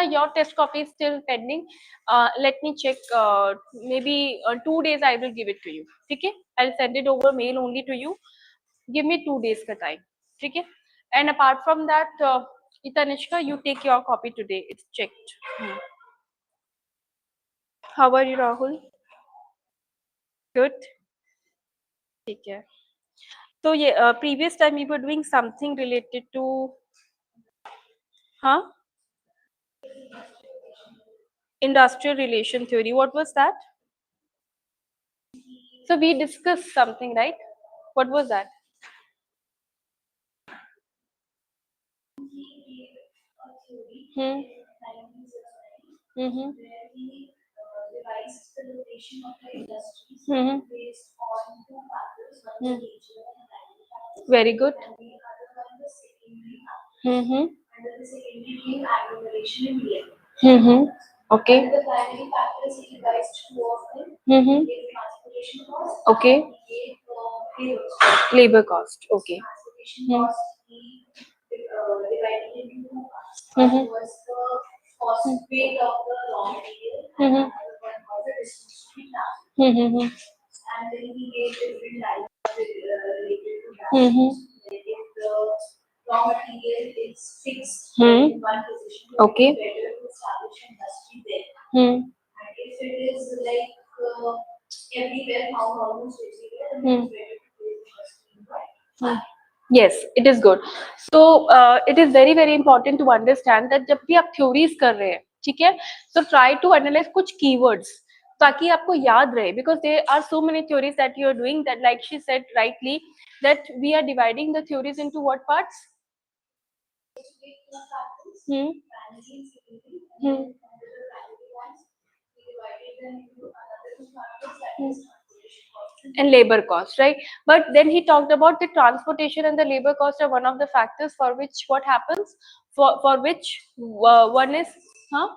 your test copy is still pending. Let me check. Maybe 2 days I will give it to you. Okay, I'll send it over mail only to you. Give me 2 days ka time. Okay, and apart from that, Itanishka, you take your copy today. It's checked. How are you, Rahul? Good. Take care. So yeah, previous time we were doing something related to, huh? Industrial relation theory. What was that? So we discussed something, right? What was that? Hmm. Mm-hmm. Mm-hmm. Hmm. Very good. Mm-hmm. Mm-hmm. Okay. Mm-hmm. Okay. Labor cost. Okay. Hmm. Mm-hmm. Mm-hmm. Mm-hmm. Mm-hmm. Hmm. Okay. Hmm. Hmm. Hmm. Yes, it is good. So it is very very important to understand that जब भी आप theories कर रहे हैं, ठीक है? So try to analyze कुछ keywords ताकि आपको याद रहे, because there are so many theories that you are doing that, like she said rightly, that we are dividing the theories into what parts? Hmm. Hmm. Hmm. And labor cost, right? But then he talked about the transportation and the labor cost are one of the factors for which what happens, for which one is, huh?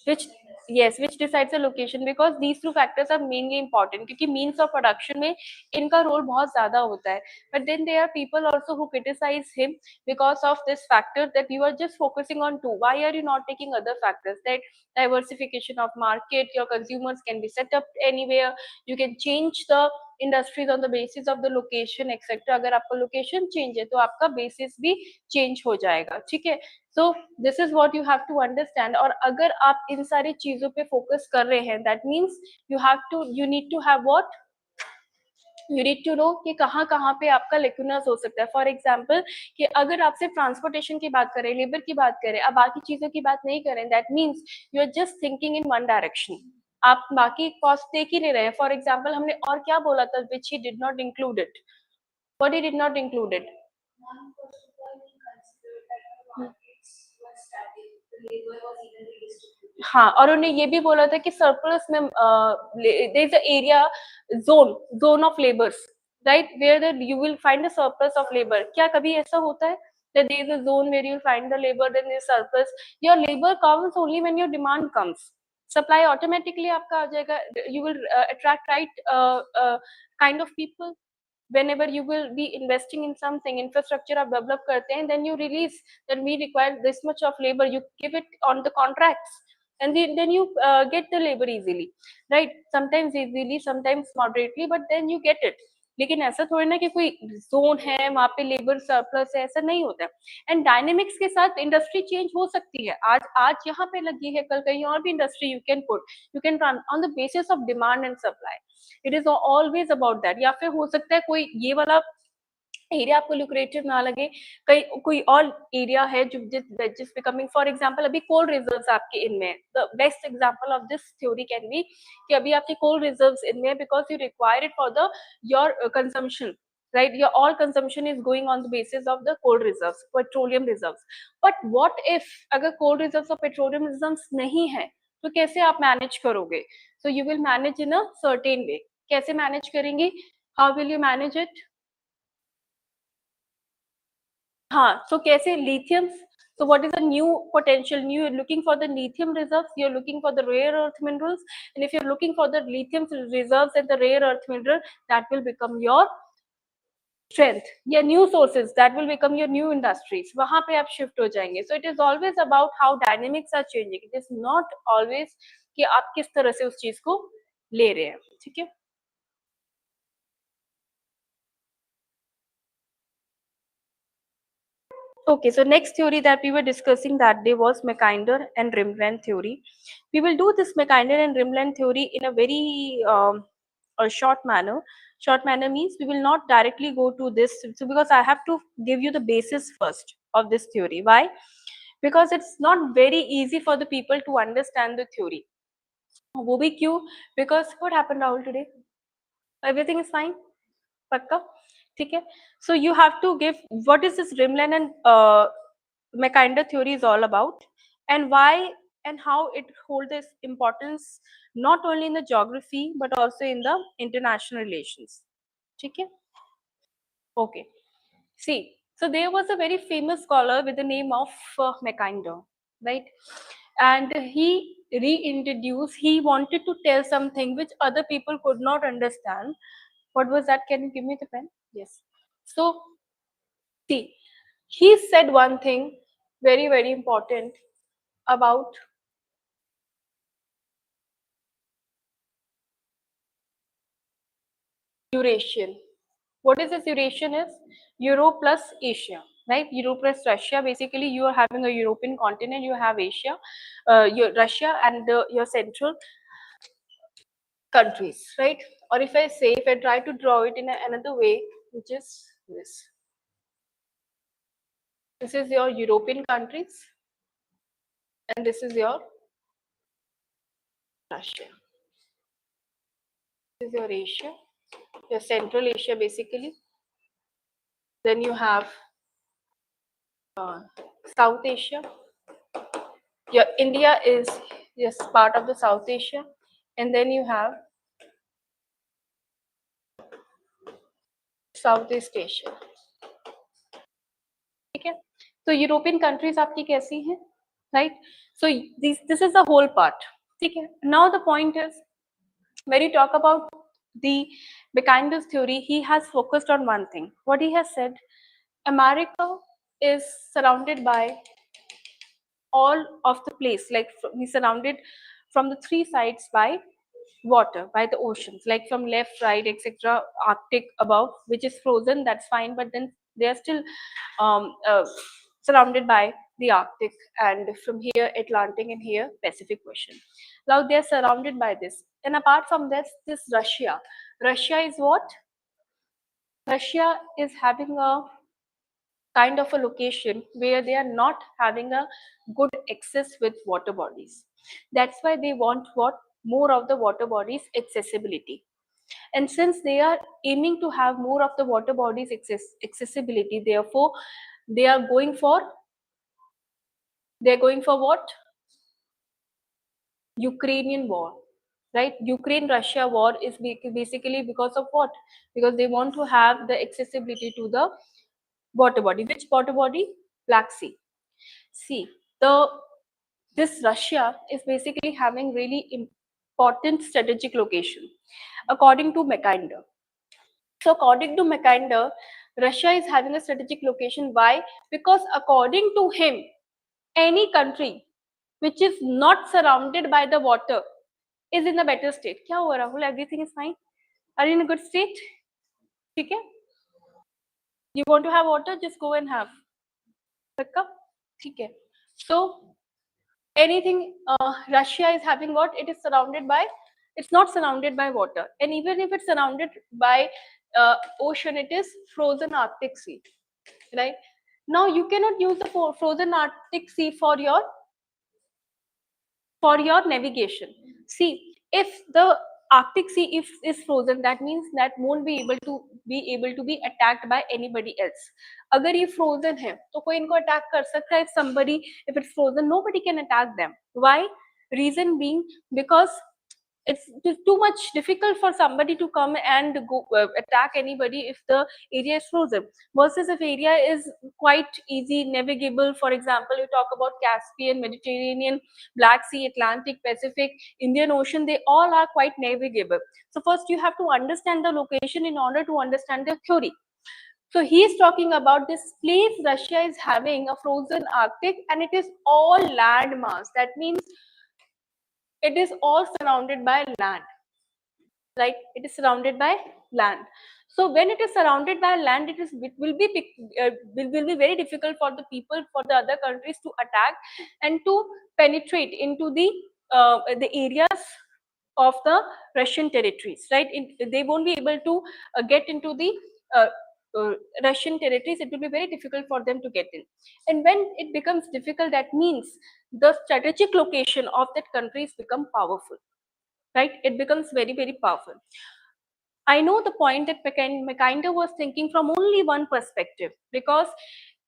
Which, yes, which decides the location, because these two factors are mainly important क्योंकि means of production में इनका role बहुत ज़्यादा होता है. But then there are people also who criticize him because of this factor, that you are just focusing on two. Why are you not taking other factors? That diversification of market, your consumers can be set up anywhere, you can change the industries on the basis of the location etc. अगर आपका location change है तो आपका basis भी change हो जाएगा, ठीक है? So this is what you have to understand. और अगर आप इन सारी चीजों पे focus कर रहे हैं, that means you need to have what? You need to know कि कहाँ कहाँ पे आपका लेक्यूनस हो सकता है. फॉर एग्जाम्पल कि अगर आप सिर्फ ट्रांसपोर्टेशन की बात करें, लेबर की बात करें, अब बाकी चीजों की बात नहीं करें, that means you are just thinking in one direction. आप बाकी कॉस्ट देख ही नहीं रहे. फॉर एग्जाम्पल हमने और क्या बोला था which he did not include it? What he did not include it? हाँ, और उन्होंने ये भी बोला था कि सरप्लस में there is a area, zone of labours, right, where you will find the surplus of labour. क्या कभी ऐसा होता है that there is a zone where you will find the labor, then there is surplus? Your labor comes only when your demand comes. Supply automatically आपका आ जाएगा. You will attract right kind of people. Whenever you will be investing in something, infrastructure आप develop करते हैं, then you release that we require this much of labor, you give it on the contracts, and then you get the labor easily, right? Sometimes easily, sometimes moderately, but then you get it. लेकिन ऐसा थोड़ी ना कि कोई zone है वहां पे labour surplus है, ऐसा नहीं होता है. एंड डायनेमिक्स के साथ इंडस्ट्री चेंज हो सकती है. आज यहाँ पे लगी है, कल कहीं और भी industry you can run on the basis of demand and supply. It is always about that. या फिर हो सकता है कोई ये वाला एरिया आपको लुक्रेटिव ना लगे, कई कोई और एरिया है जो जिस बिकमिंग, फॉर एग्जांपल अभी कोल रिजर्व्स आपके इनमें. The best example of this theory can be कि अभी आपके कोल रिजर्व्स इनमें because you require it for the your consumption, right? Your all consumption is going on the basis of the coal reserves, petroleum reserves. But what if अगर coal reserves और petroleum reserves नहीं है तो कैसे आप manage करोगे? So you will manage in a certain way. कैसे manage करेंगे? How will you manage it? हाँ, so कैसे lithium? So what is the new potential? You're looking for the lithium reserves, you're looking for the rare earth minerals, and if you're looking for the lithium reserves and the rare earth mineral, that will become your strength, या new sources that will become your new industries, वहां पे आप shift हो जाएंगे. So it is always about how dynamics are changing. It is not always कि आप किस तरह से उस चीज को ले रहे हैं. ठीक है. Okay, so next theory that we were discussing that day was Mackinder and Rimland theory. We will do this Mackinder and Rimland theory in a very a short manner. Short manner means we will not directly go to this. So because I have to give you the basis first of this theory. Why? Because it's not very easy for the people to understand the theory. वो भी क्यों? Because what happened Rahul today? Everything is fine? पक्का? ठीक है. So you have to give what is this Rimland and Mackinder theory is all about, and why and how it holds its importance not only in the geography but also in the international relations. ठीक है? Okay. See, so there was a very famous scholar with the name of Mackinder, right? And he reintroduced, he wanted to tell something which other people could not understand. What was that? Can you give me the pen? Yes. So, see, he said one thing very, very important about Eurasian. What is this Eurasian is? Europe plus Asia, right? Europe plus Russia. Basically, you are having a European continent, you have Asia, your Russia and your central countries, right? Or if I say, if I try to draw it in another way, which is this. This is your European countries and this is your Russia. This is your Asia, your Central Asia basically. Then you have South Asia. Your India is just part of the South Asia, and then you have Southeast Asia. ठीक है. So European countries आपकी कैसी हैं, right? So this is the whole part. ठीक है. Now the point is, when you talk about the Mackinder's theory, he has focused on one thing. What he has said, America is surrounded by all of the place, like he's surrounded from the three sides by water, by the oceans, like from left, right, etc. Arctic above, which is frozen, that's fine, but then they are still surrounded by the Arctic, and from here Atlantic and here Pacific Ocean. Now they are surrounded by this, and apart from this Russia is what? Russia is having a kind of a location where they are not having a good access with water bodies. That's why they want what? More of the water bodies accessibility. And since they are aiming to have more of the water bodies accessibility, therefore they are going for what? Ukrainian war, right? Ukraine-Russia war is basically because of what? Because they want to have the accessibility to the water body. Which water body? Black Sea. See, this Russia is basically having really important strategic location, according to Mackinder. So according to Mackinder, Russia is having a strategic location. Why? Because according to him, any country which is not surrounded by the water is in a better state. क्या हुआ Rahul? Everything is fine? Are you in a good state? ठीक है? You want to have water? Just go and have. पक्का? ठीक है. So anything Russia is having what? It is surrounded by, it's not surrounded by water, and even if it's surrounded by ocean, it is frozen Arctic Sea, right? Now you cannot use the frozen Arctic Sea for your navigation. See, if the Arctic Sea is frozen, that means that won't be able to be attacked by anybody else. अगर ये frozen है, तो कोई इनको attack कर सकता है? If it's frozen, nobody can attack them. Why? Reason being because it's too much difficult for somebody to come and go attack anybody if the area is frozen, versus if area is quite easy navigable. For example, you talk about Caspian, Mediterranean, Black Sea, Atlantic, Pacific, Indian Ocean, they all are quite navigable. So first you have to understand the location in order to understand the theory. So he is talking about this place Russia is having a frozen Arctic, and it is all land mass. That means it is all surrounded by land, right? It is surrounded by land. So when it is surrounded by land, it will be very difficult for the people, for the other countries to attack and to penetrate into the areas of the Russian territories, right? They won't be able to get into the uh, uh, Russian territories. It will be very difficult for them to get in. And when it becomes difficult, that means the strategic location of that country has become powerful, right? It becomes very, very powerful. I know the point that Mackinder was thinking from only one perspective, because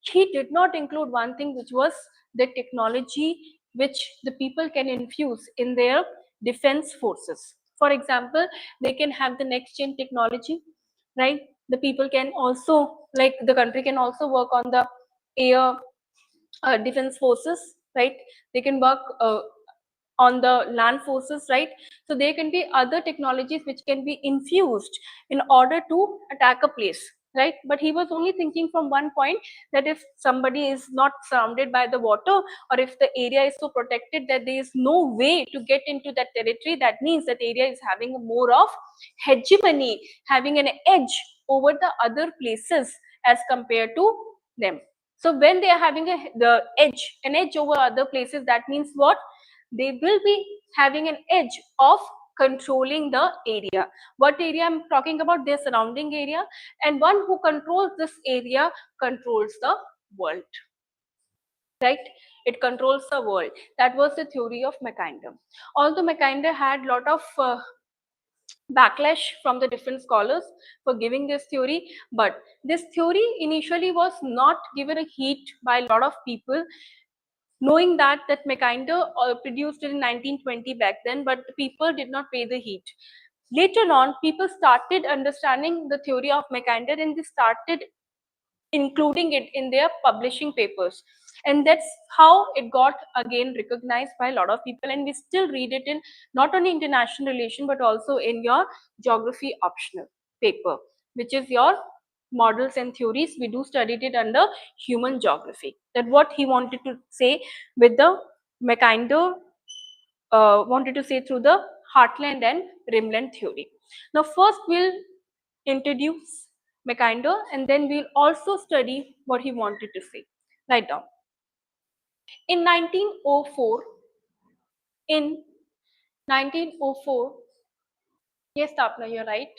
he did not include one thing, which was the technology which the people can infuse in their defense forces. For example, they can have the next gen technology, right? The people can also, like the country can also work on the air defense forces, right? They can work on the land forces, right? So there can be other technologies which can be infused in order to attack a place, right? But he was only thinking from one point, that if somebody is not surrounded by the water, or if the area is so protected that there is no way to get into that territory, that means that area is having more of hegemony, having an edge over the other places as compared to them. So when they are having an edge over other places, that means what? They will be having an edge of controlling the area. What area I'm talking about? Their surrounding area. And one who controls this area controls the world, right? It controls the world. That was the theory of Mackinder. Although Mackinder had lot of backlash from the different scholars for giving this theory, but this theory initially was not given a heat by a lot of people, knowing that Mackinder produced it in 1920 back then, but people did not pay the heat. Later on, people started understanding the theory of Mackinder, and they started including it in their publishing papers. And that's how it got again recognized by a lot of people, and we still read it in not only international relation but also in your geography optional paper, which is your models and theories. We do studied it under human geography, that what he wanted to say with the Mackinder wanted to say through the heartland and rimland theory. Now first we'll introduce Mackinder, and then we'll also study what he wanted to say. Write down. In 1904, in 1904, yes, Tapna, you're right.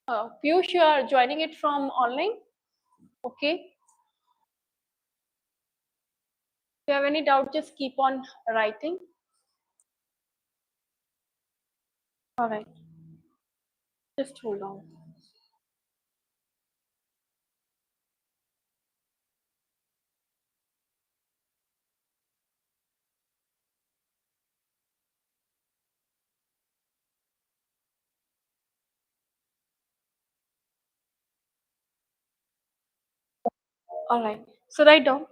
Piyush, you are joining it from online. Okay. If you have any doubt, just keep on writing. All right. Just hold on. All right. So write down.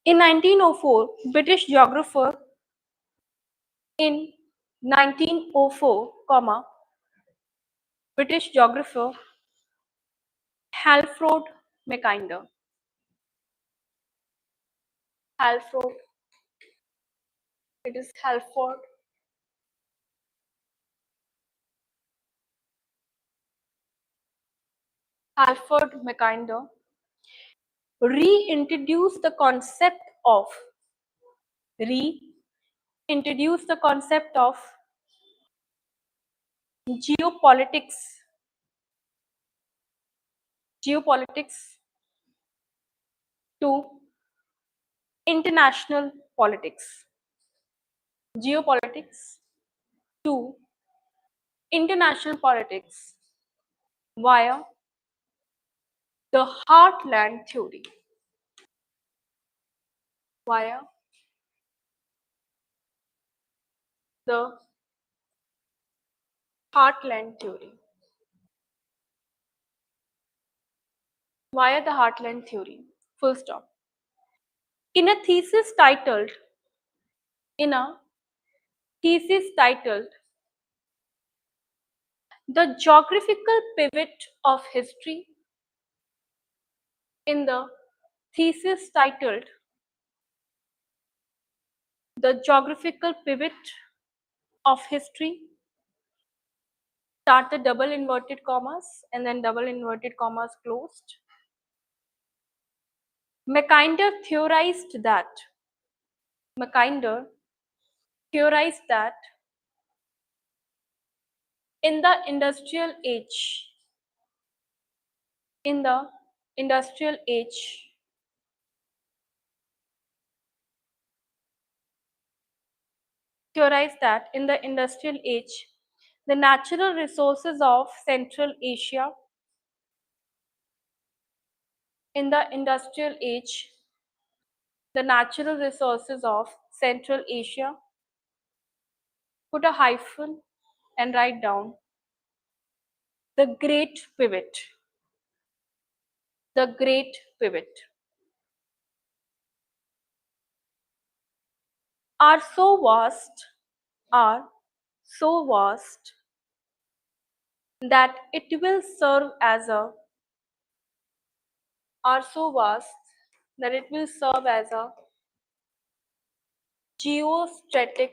In 1904, British geographer in 1904, comma, British geographer Halford Mackinder. Halford. It is Halford. Halford Mackinder reintroduced the concept of reintroduced the concept of geopolitics geopolitics to international politics. Geopolitics to international politics via the heartland theory. Via the heartland theory. Via the heartland theory. Full stop. In a thesis titled, in a thesis titled, The Geographical Pivot of History, in the thesis titled, The Geographical Pivot of History, start the double inverted commas and then double inverted commas closed. Mackinder theorized that, Mackinder theorized that in the industrial age, in the industrial age, theorized that in the industrial age, the natural resources of Central Asia, in the industrial age, the natural resources of Central Asia, put a hyphen and write down the great pivot, the great pivot, are so vast, are so vast that it will serve as a, are so vast that it will serve as a geostrategic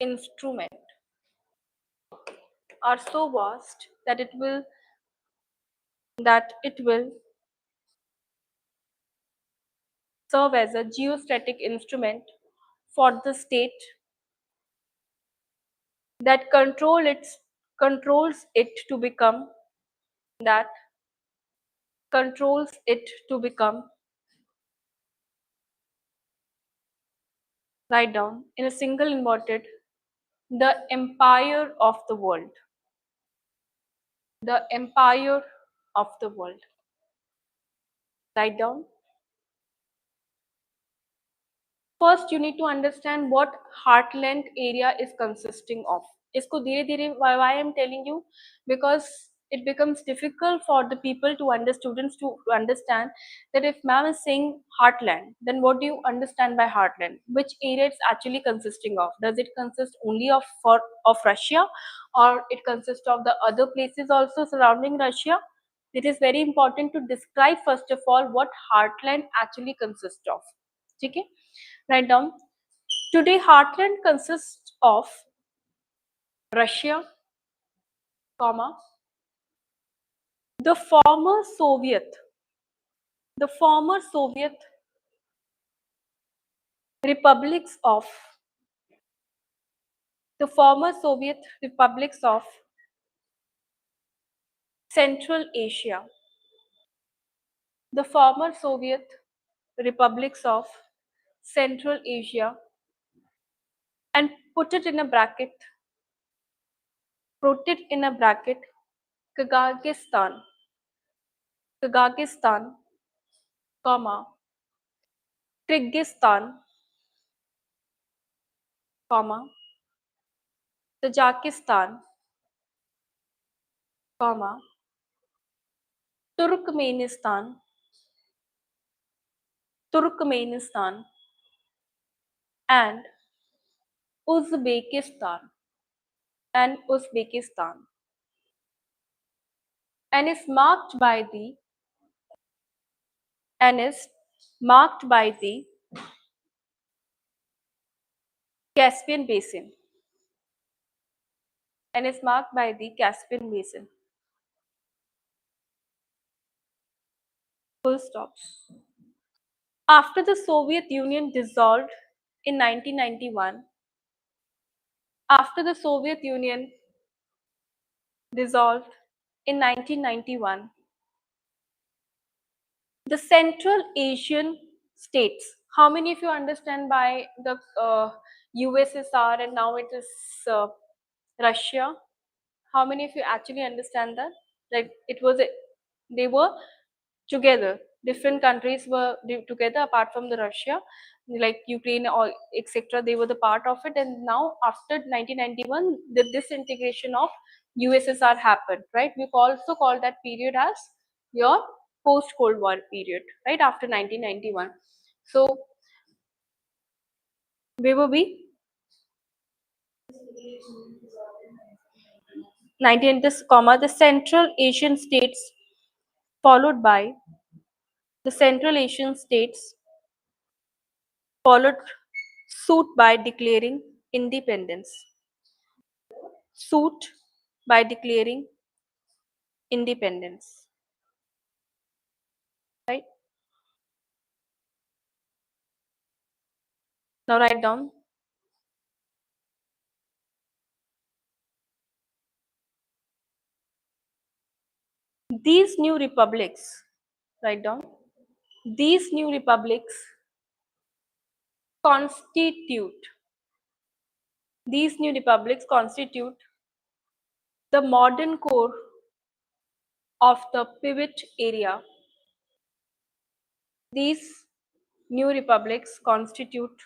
instrument, are so vast that it will serve as a geostatic instrument for the state that controls it to become, that controls it to become, write down in a single inverted, the empire of the world, the empire of the world, write down. First, you need to understand what heartland area is consisting of. इसको धीरे धीरे, why I'm telling you, because it becomes difficult for the people to students to understand that if ma'am is saying heartland, then what do you understand by heartland? Which area it's actually consisting of? Does it consist only of Russia, or it consists of the other places also surrounding Russia? It is very important to describe first of all what heartland actually consists of. Okay? Write down. Today, heartland consists of Russia, comma, the former Soviet, the former Soviet republics of, the former Soviet republics of Central Asia, the former Soviet republics of Central Asia, and put it in a bracket, put it in a bracket, Kyrgyzstan, Kyrgyzstan, comma, Kyrgyzstan, comma, Tajikistan, comma, Turkmenistan, Turkmenistan, and Uzbekistan, and Uzbekistan, and is marked by the, and is marked by the Caspian Basin, and is marked by the Caspian Basin. Full stop. After the Soviet Union dissolved in 1991, after the Soviet Union dissolved in 1991, the Central Asian states, how many of you understand by the USSR and now it is Russia? How many of you actually understand that? Like it was, they were together. Different countries were together apart from the Russia, like Ukraine or etc. They were the part of it, and now after 1991, the disintegration of USSR happened. Right? We also call that period as your post-Cold War period, right after 1991. So we will be 19 this comma the Central Asian states followed by the Central Asian states followed suit by declaring independence. Suit by declaring independence. Right? Now write down. These new republics, write down. These new republics constitute, these new republics constitute the modern core of the pivot area. These new republics constitute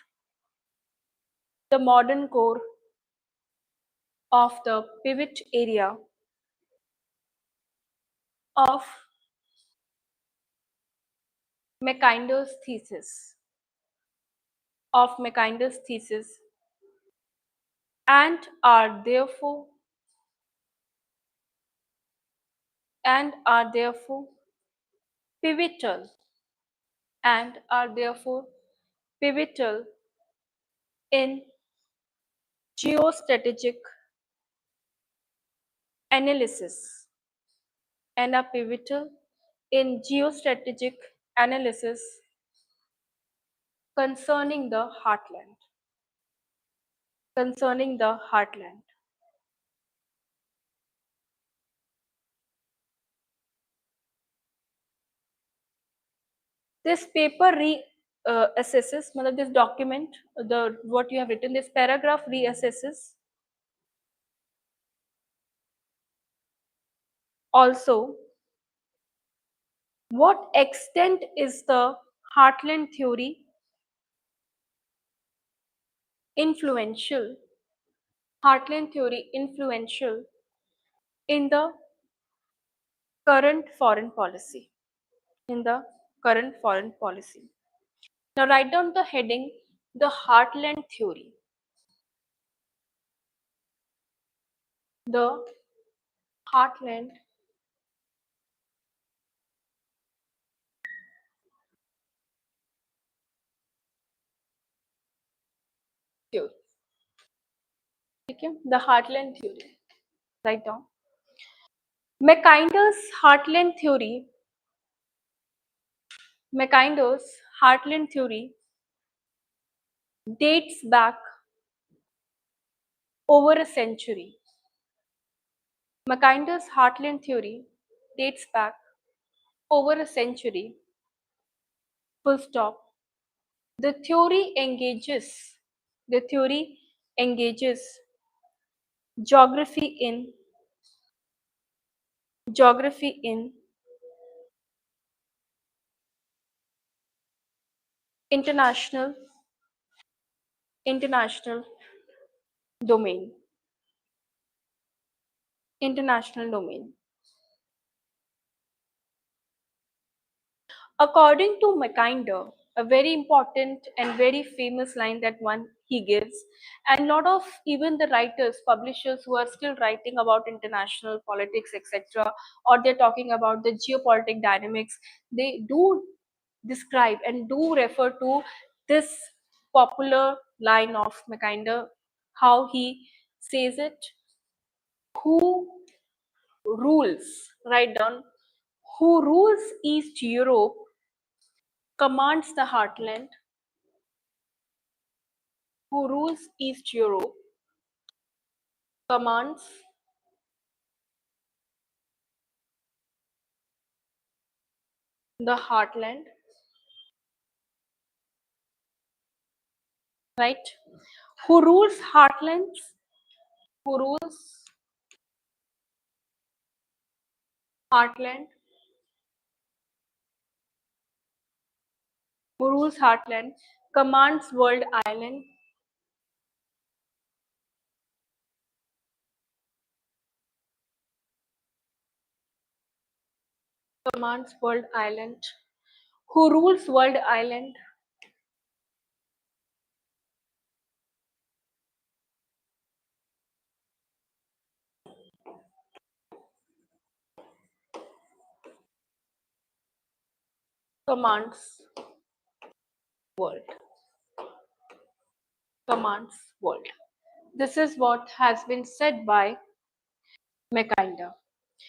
the modern core of the pivot area of Mackinder's thesis, of Mackinder's thesis, and are therefore pivotal and are therefore pivotal in geostrategic analysis and are pivotal in geostrategic analysis concerning the heartland. Concerning the heartland. This paper assesses, this document, the what you have written, this paragraph reassesses also what extent is the heartland theory influential, heartland theory influential in the current foreign policy, in the current foreign policy. Now write down the heading, the heartland theory. The heartland theory. Okay? The heartland theory. Write down. Mackinder's heartland theory, Mackinder's heartland theory dates back over a century. Mackinder's heartland theory dates back over a century. Full stop. The theory engages geography in geography in international international domain. International domain. According to Mackinder, a very important and very famous line that one he gives, and lot of even the writers, publishers who are still writing about international politics, etc., or they're talking about the geopolitical dynamics, they do describe and do refer to this popular line of Mackinder, how he says it, who rules, write down, who rules East Europe commands the heartland, who rules East Europe commands the heartland, right? Who rules heartlands, who rules heartland, who rules heartland, commands world island, Commands world island. Who rules world island? Commands world. Commands world. This is what has been said by Mackinder.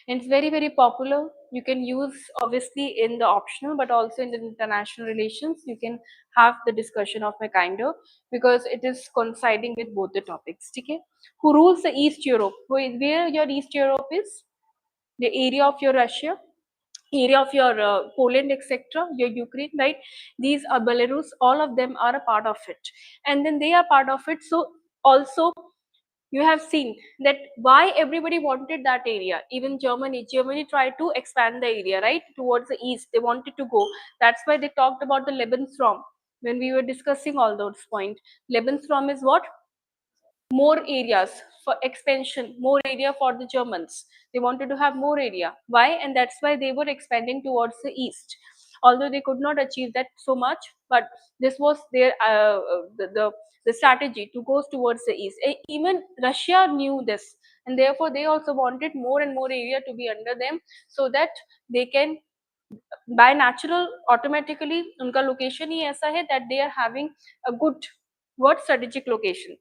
And it's very, very popular. You can use obviously in the optional, but also in the international relations. You can have the discussion of Mackinder because it is coinciding with both the topics. Okay? Who rules the East Europe? Where your East Europe is? The area of your Russia, area of your Poland, etc., your Ukraine, right? These are Belarus, all of them are a part of it. And then they are part of it. So also you have seen that why everybody wanted that area. Even Germany tried to expand the area, right, towards the east. They wanted to go. That's why they talked about the Lebensraum when we were discussing all those points. Lebensraum is what? More areas for expansion, more area for the Germans. They wanted to have more area. Why? And that's why they were expanding towards the east. Although they could not achieve that so much, but this was their the strategy to go towards the east. Even Russia knew this, and therefore they also wanted more and more area to be under them, so that they can by natural automatically उनका location ही ऐसा है that they are having a good what strategic location.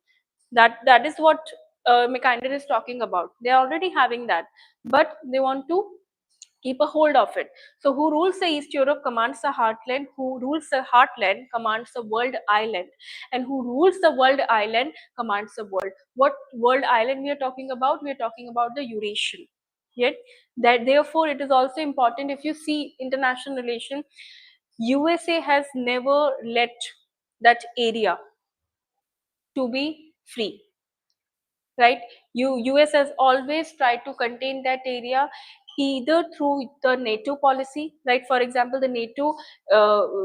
That is what Mackinder is talking about. They are already having that, but they want to keep a hold of it. So who rules the East Europe commands the heartland. Who rules the heartland commands the world island. And who rules the world island commands the world. What world island we are talking about? We are talking about the Eurasian. Yet that therefore it is also important. If you see international relation, USA has never let that area to be free, right? US has always tried to contain that area either through the NATO policy, right? For example, the NATO,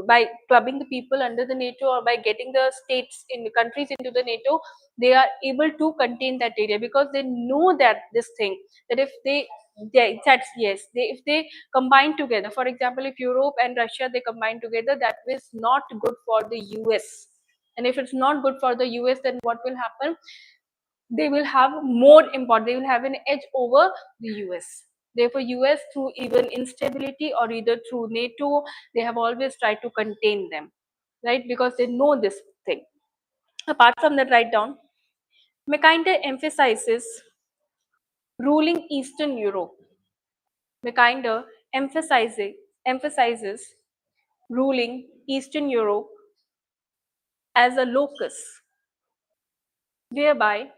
by clubbing the people under the NATO or by getting the states in the countries into the NATO, they are able to contain that area because they know that this thing, that if that's yes, if they combine together, for example, if Europe and Russia they combine together, that is not good for the US. And if it's not good for the US, then what will happen? They will have more import, they will have an edge over the US. Therefore, US through even instability or either through NATO, they have always tried to contain them, right? Because they know this thing. Apart from that, write down. Mackinder emphasizes ruling Eastern Europe. Mackinder emphasizes ruling Eastern Europe as a locus, whereby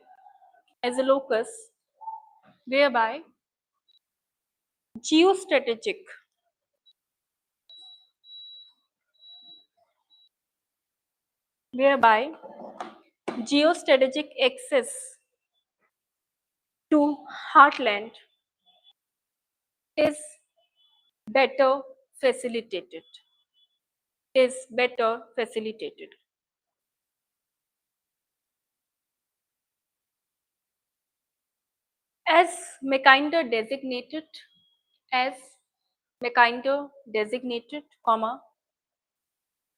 as a locus, whereby geostrategic whereby geostrategic access to heartland is better facilitated is better facilitated. As Mackinder designated, as Mackinder designated, comma,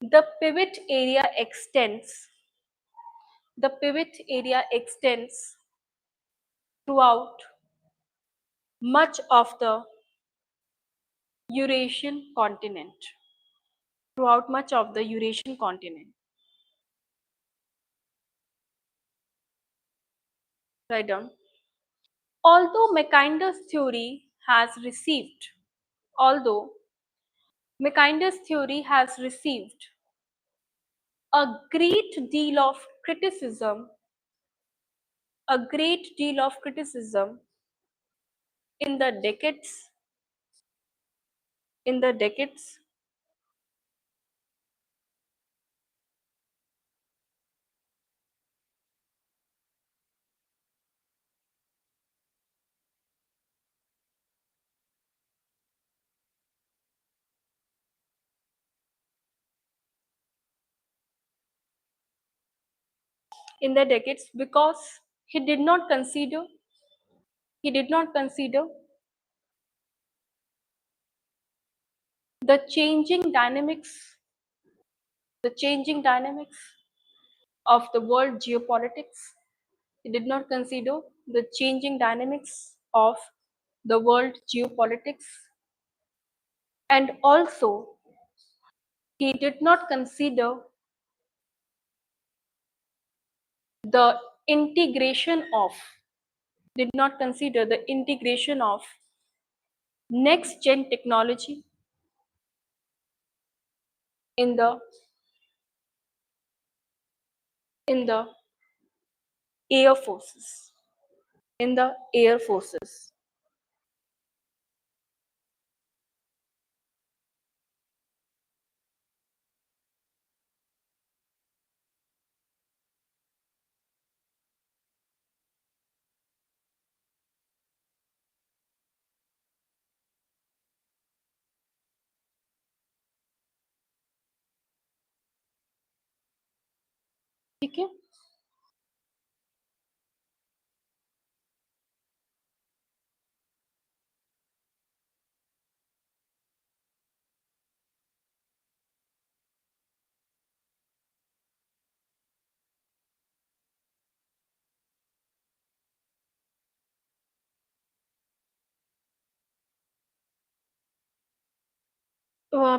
the pivot area extends, the pivot area extends throughout much of the Eurasian continent, throughout much of the Eurasian continent. Write down. Although Mackinder's theory has received, although Mackinder's theory has received a great deal of criticism, a great deal of criticism in the decades, in the decades, in the decades, because he did not consider, he did not consider the changing dynamics, the changing dynamics of the world geopolitics. He did not consider the changing dynamics of the world geopolitics. And also, he did not consider the integration of, did not consider the integration of next gen technology in the air forces, in the air forces. ठीक है.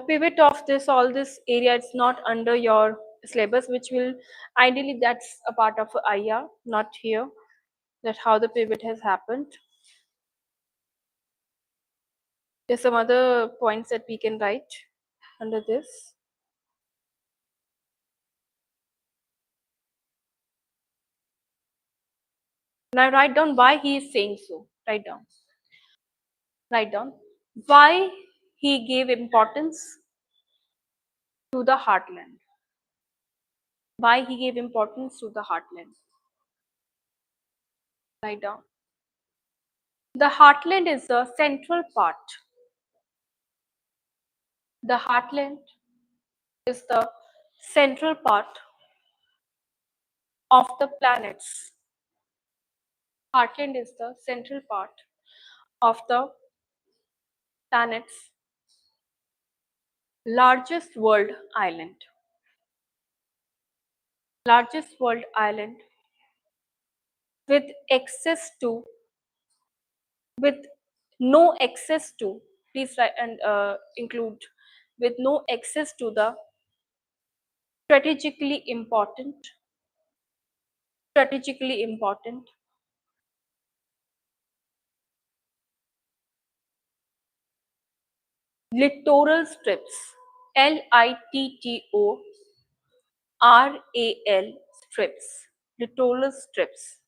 Pivot of this, all this area, it's not under your syllabus, which will ideally, that's a part of IR, not here, that how the pivot has happened. There's some other points that we can write under this. Now write down why he is saying so. Write down. Write down why he gave importance to the heartland. Why he gave importance to the heartland. Write down. The heartland is the central part. The heartland is the central part of the planets. Heartland is the central part of the planet's largest world island. Largest world island with access to, with no access to, please write and include, with no access to the strategically important, strategically important littoral strips, LITTORAL strips, littoral strips.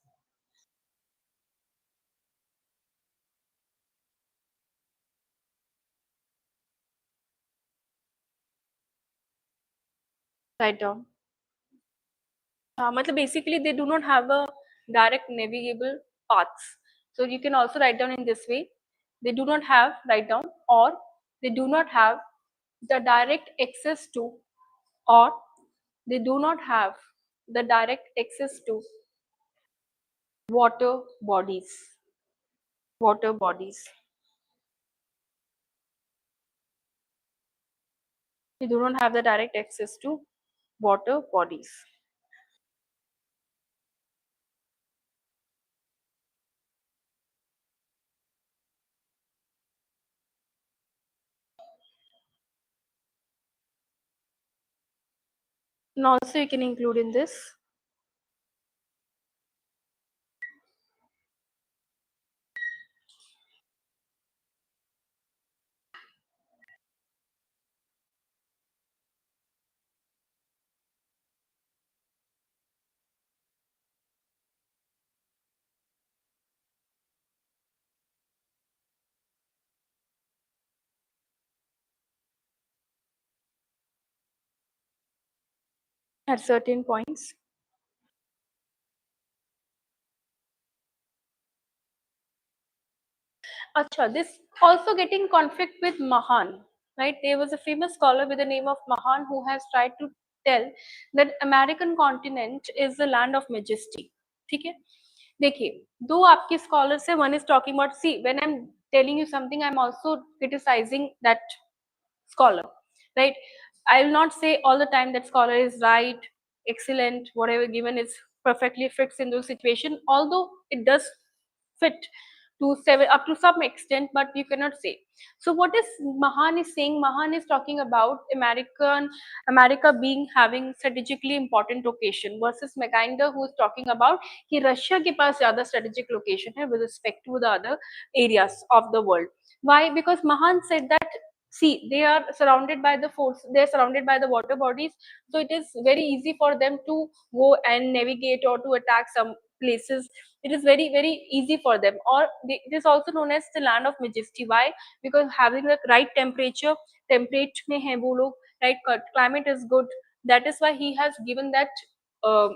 Write down. Basically, they do not have a direct navigable paths. So you can also write down in this way. They do not have, write down, or they do not have the direct access to, or they do not have the direct access to water bodies. Water bodies. They do not have the direct access to water bodies. And also you can include in this at certain points. Acha, this also getting conflict with Mahan, right? There was a famous scholar with the name of Mahan who has tried to tell that American continent is the land of majesty. ठीक है? देखिए, दो आपके scholars है, one is talking about, see, when I'm telling you something, I'm also criticizing that scholar, right? I will not say all the time that scholar is right, excellent, whatever given is perfectly fits in those situation, although it does fit to seven up to some extent, but you cannot say. So what is Mahan is saying? Mahan is talking about America being having strategically important location versus Mackinder who is talking about कि Russia के पास ज्यादा strategic location है with respect to the other areas of the world. Why? Because Mahan said that see they are surrounded by the force, they are surrounded by the water bodies, so it is very easy for them to go and navigate or to attack some places. It is very easy for them, or it is also known as the land of majesty. Why? Because having the right temperature, temperate mein hai wo log, right, climate is good. That is why he has given that uh,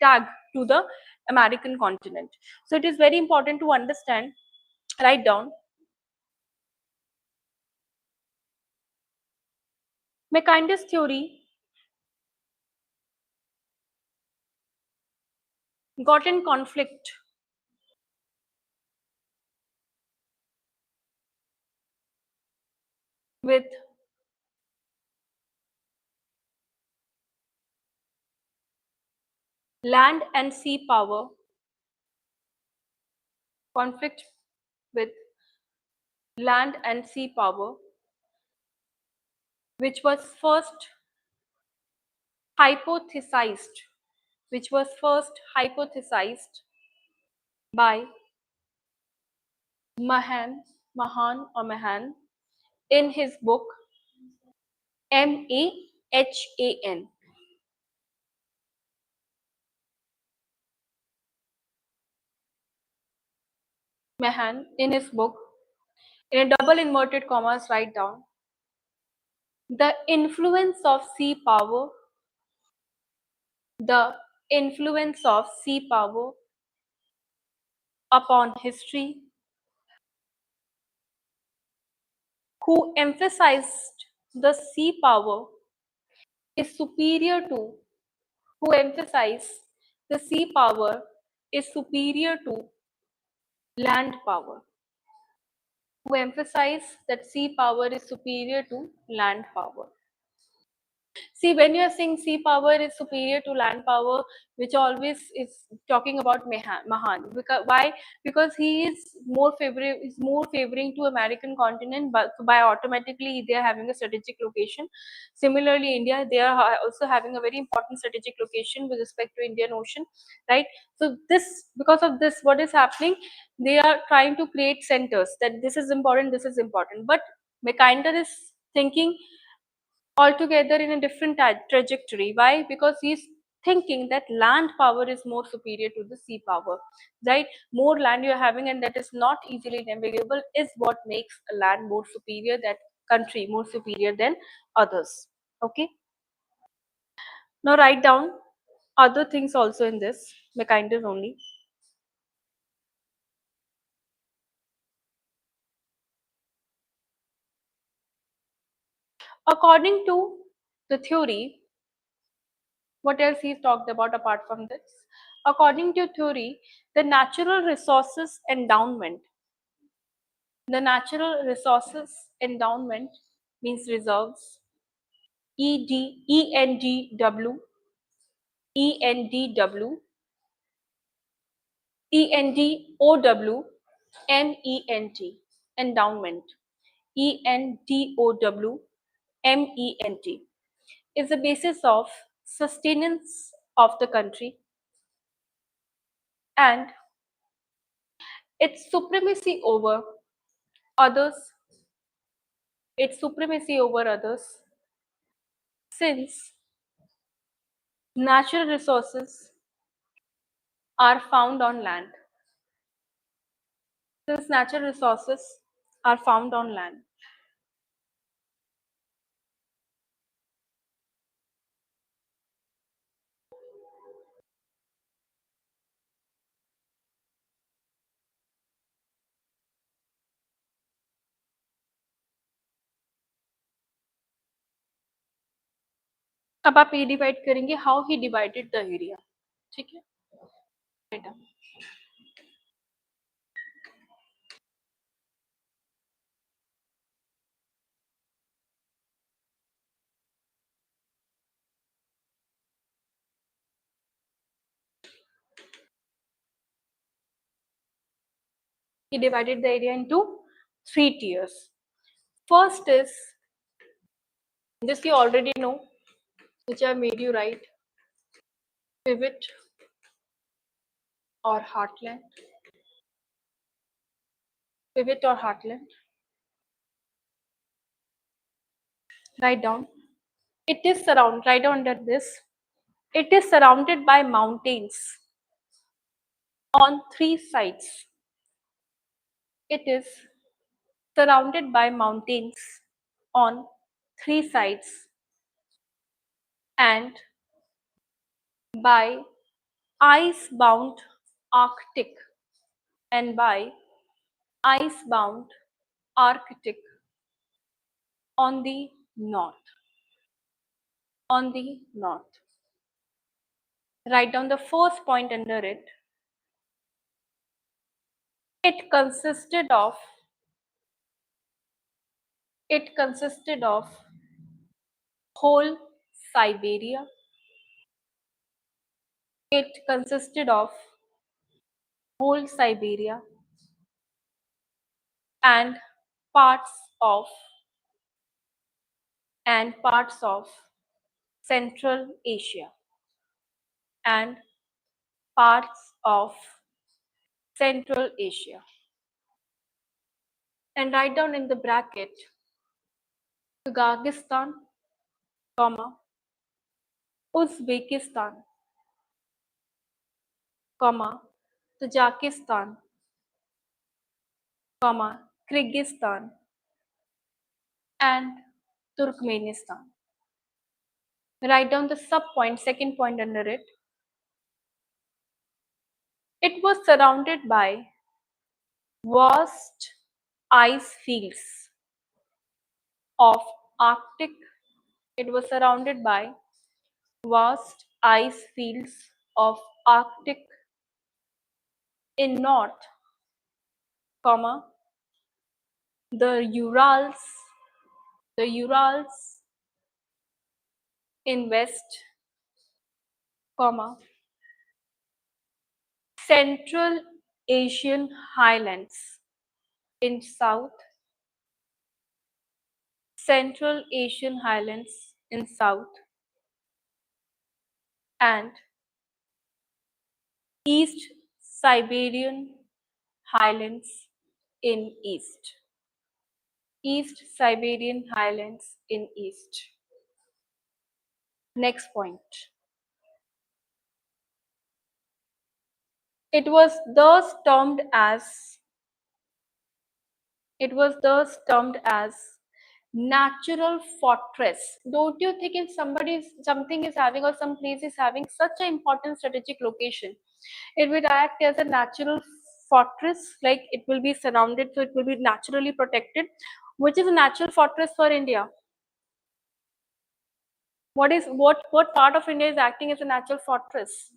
tag to the American continent. So it is very important to understand. Write down Mackind's theory got in conflict with land and sea power, conflict with land and sea power, which was first hypothesized, which was first hypothesized by Mahan or Mahan in his book Mahan. Mahan in his book, in a double inverted commas, write down the influence of sea power, the influence of sea power upon history, who emphasized the sea power is superior to, who emphasized the sea power is superior to land power, who emphasize that sea power is superior to land power. See, when you are saying sea power is superior to land power, which always is talking about Mahan. Because, why? Because he is more favoring to American continent, but by automatically they are having a strategic location. Similarly, India, they are also having a very important strategic location with respect to Indian Ocean, right? So this, because of this, what is happening? They are trying to create centers that this is important, this is important. But Mackinder is thinking altogether in a different trajectory. Why? Because he's thinking that land power is more superior to the sea power, right? More land you're having and that is not easily navigable is what makes a land more superior, that country more superior than others. Okay, now write down other things also in this Mackinder only. According to the theory, what else he's talked about apart from this? According to theory, the natural resources endowment, the natural resources endowment means reserves. ENDW, ENDW, ENDOW, MENT, endowment. ENDOW, MENT is the basis of sustenance of the country and its supremacy over others, its supremacy over others, since natural resources are found on land. Since natural resources are found on land. अब आप ये divide करेंगे how he divided the area, ठीक है बेटा। He divided the area into 3 tiers. First is, this you already know, which I made you write, pivot or heartland. Pivot or heartland. Write down. It is surrounded, write down under this. It is surrounded by mountains on 3 sides. It is surrounded by mountains on 3 sides and by ice-bound Arctic and by ice-bound Arctic on the north. On the north. Write down the first point under it. It consisted of whole Siberia. It consisted of whole Siberia and parts of Central Asia and parts of Central Asia. And write down in the bracket Kyrgyzstan, comma, Uzbekistan, comma, Tajikistan, comma, Kyrgyzstan, and Turkmenistan. Write down the sub point, second point under it. It was surrounded by vast ice fields of Arctic. It was surrounded by vast ice fields of Arctic in north, comma, the Urals in west, comma, Central Asian highlands in south, Central Asian highlands in south, and East Siberian highlands in east. East Siberian highlands in east. Next point. It was thus termed as natural fortress. Don't you think if something is having or some place is having such an important strategic location, it will act as a natural fortress, like it will be surrounded, so it will be naturally protected. Which is a natural fortress for India? What part of India is acting as a natural fortress?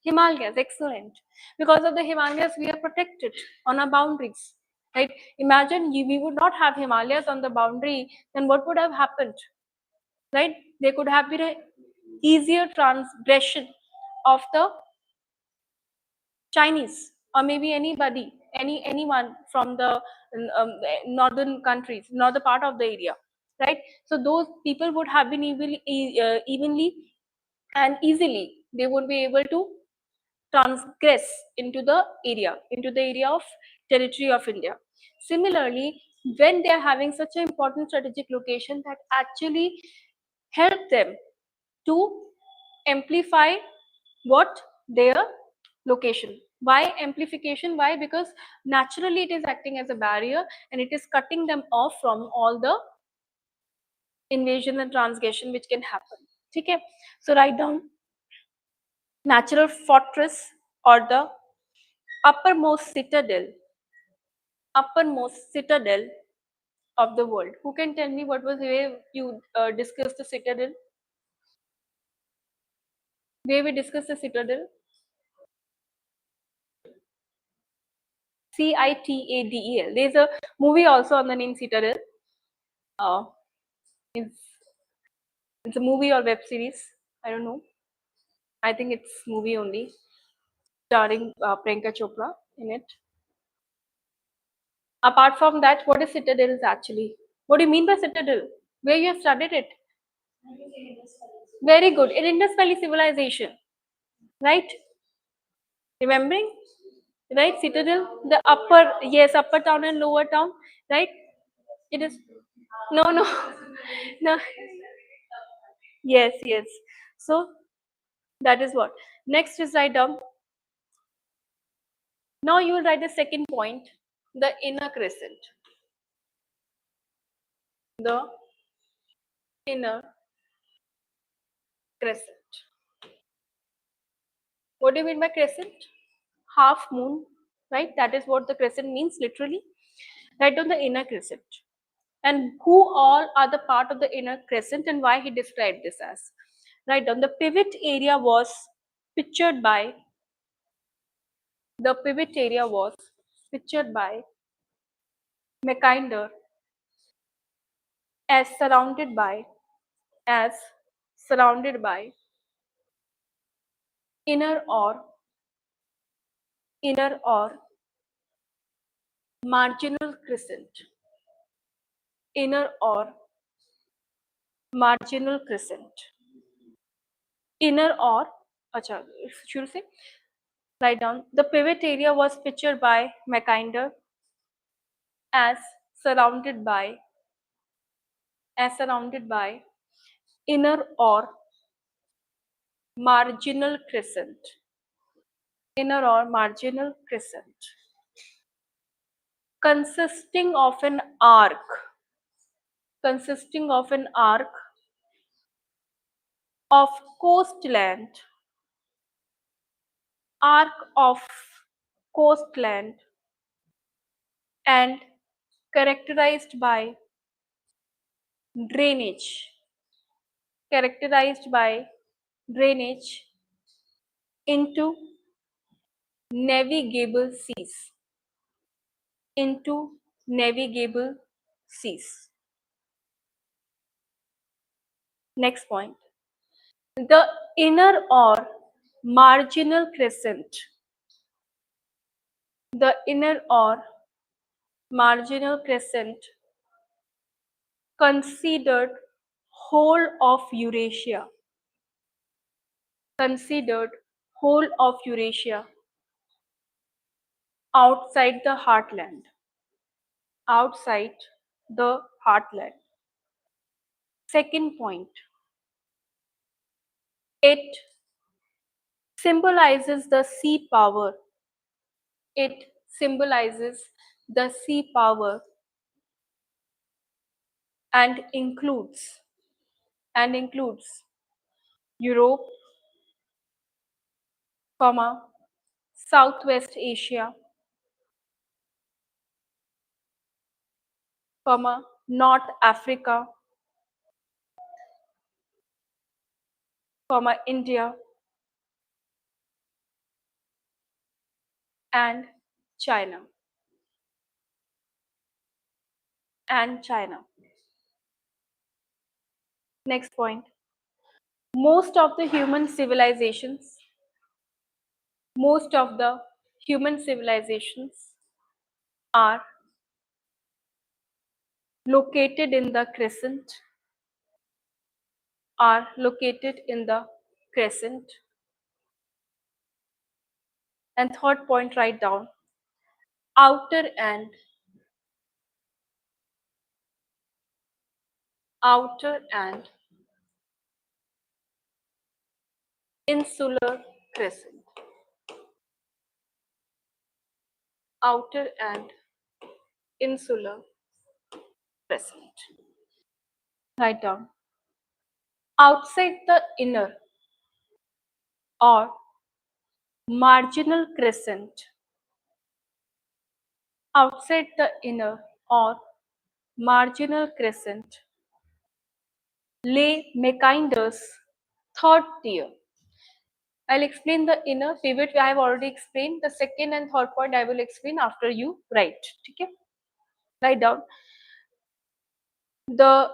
Himalayas, excellent. Because of the Himalayas, we are protected on our boundaries, right? Imagine we would not have Himalayas on the boundary, then what would have happened, right? There could have been a easier transgression of the Chinese or maybe anyone from the northern countries, northern part of the area, right? So those people would have been evenly and easily, they would be able to transgress into the area of territory of India. Similarly, when they are having such an important strategic location, that actually help them to amplify what their location. Why amplification? Why? Because naturally it is acting as a barrier and it is cutting them off from all the invasion and transgression which can happen. Okay, so write down natural fortress or the uppermost citadel of the world. Who can tell me what was the way you discussed the citadel? Where we discussed the citadel? Citadel. There's a movie also on the name Citadel. Uh, it's, it's a movie or web series. I don't know. I think it's movie only, starring Priyanka Chopra in it. Apart from that, what is citadel is actually? What do you mean by citadel? Where you have studied it? Very good. In Indus Valley civilization, right? Remembering? Right? Citadel, the upper, yes, upper town and lower town, right? It is, no, no, no. Yes, yes. So that is what. Next is write down. Now you will write the second point, the inner crescent. The inner crescent. What do you mean by crescent? Half moon, right? That is what the crescent means literally. Write down the inner crescent. And who all are the part of the inner crescent and why he described this as. Write down the pivot area was pictured by, the pivot area was pictured by Mackinder as surrounded by, as surrounded by inner or, inner or marginal crescent, inner or marginal crescent, inner or, acha, should say, write down the pivot area was pictured by Mackinder as surrounded by, as surrounded by inner or marginal crescent, inner or marginal crescent, consisting of an arc, consisting of an arc of coastland, arc of coastland, and characterized by drainage, characterized by drainage into navigable seas, into navigable seas. Next point. The inner or marginal crescent, the inner or marginal crescent considered whole of Eurasia, considered whole of Eurasia outside the heartland, outside the heartland. Second point, it symbolizes the sea power, it symbolizes the sea power and includes, and includes Europe, comma, Southwest Asia, comma, North Africa, comma, India, and China, and China. Next point. Most of the human civilizations, most of the human civilizations are located in the crescent, are located in the crescent. And third point, write down outer and, outer and insular crescent, outer and insular crescent. Write down outside the inner or marginal crescent, outside the inner or marginal crescent lay Mackinder's third tier. I'll explain the inner pivot. I have already explained. The second and third point I will explain after you write. Okay? Write down the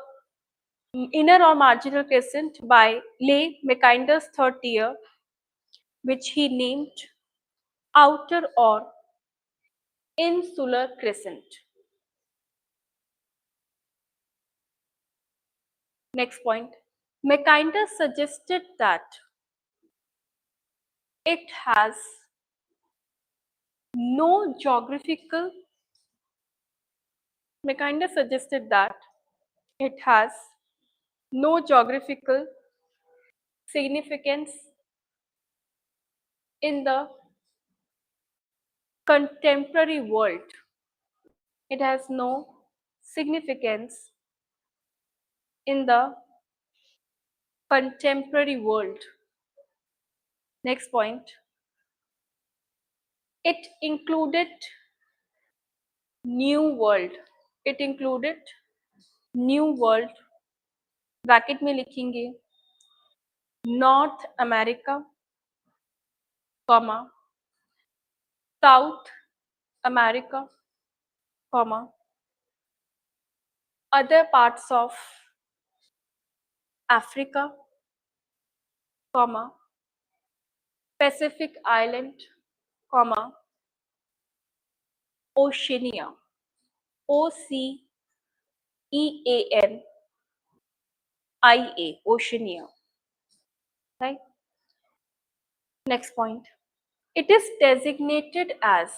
inner or marginal crescent by lay Mackinder's third tier, which he named outer or insular crescent. Next point. Mackinder suggested that it has no geographical. Mackinder suggested that it has no geographical significance in the contemporary world. It has no significance in the contemporary world. Next point. It included New World. It included New World. Bracket में लिखेंगे north America, comma south America, comma other parts of Africa, comma Pacific Island, comma Oceania, Oceania, Oceania, right? Next point. It is designated as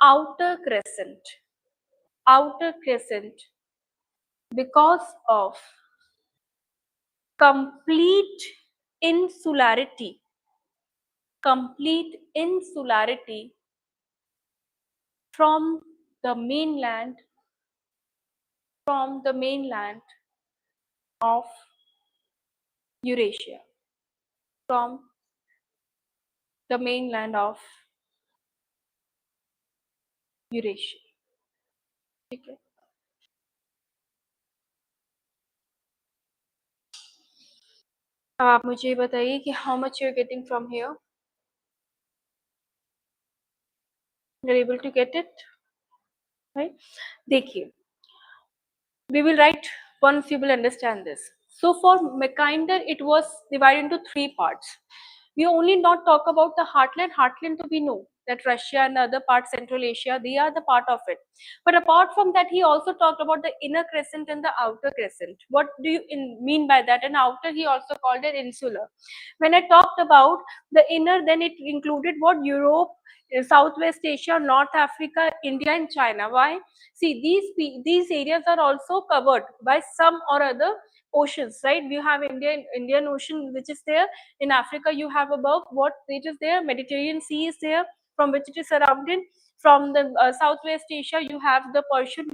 outer crescent because of complete insularity from the mainland of Eurasia, from the mainland of Eurasia. ठीक है. अब आप मुझे ये बताइए कि how much you are getting from here. You are able to get it, right? देखिए, we will write once you will understand this. So for Mackinder, it was divided into three parts. We only not talk about the heartland. Heartland, so we know that Russia and other parts, Central Asia, they are the part of it. But apart from that, he also talked about the inner crescent and the outer crescent. What do you mean by that? And outer, he also called it insular. When I talked about the inner, then it included what? Europe, Southwest Asia, North Africa, India, and China. Why? See, these areas are also covered by some or other oceans, right? We have Indian Ocean, which is there. In Africa, you have above what it is there. Mediterranean Sea is there, from which it is surrounded. From the Southwest Asia, you have the Persian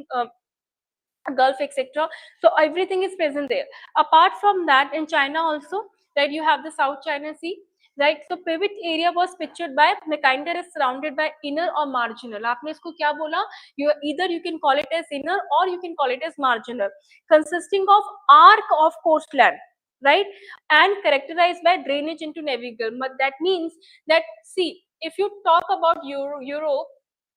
Gulf, etc. So everything is present there. Apart from that, in China also, that you have the South China Sea, right? So pivot area was pictured by Mackinder is surrounded by inner or marginal. आपने इसको क्या बोला? Either you can call it as inner or you can call it as marginal, consisting of arc of coastline, right? And characterized by drainage into navigable. But that means that, see, if you talk about Europe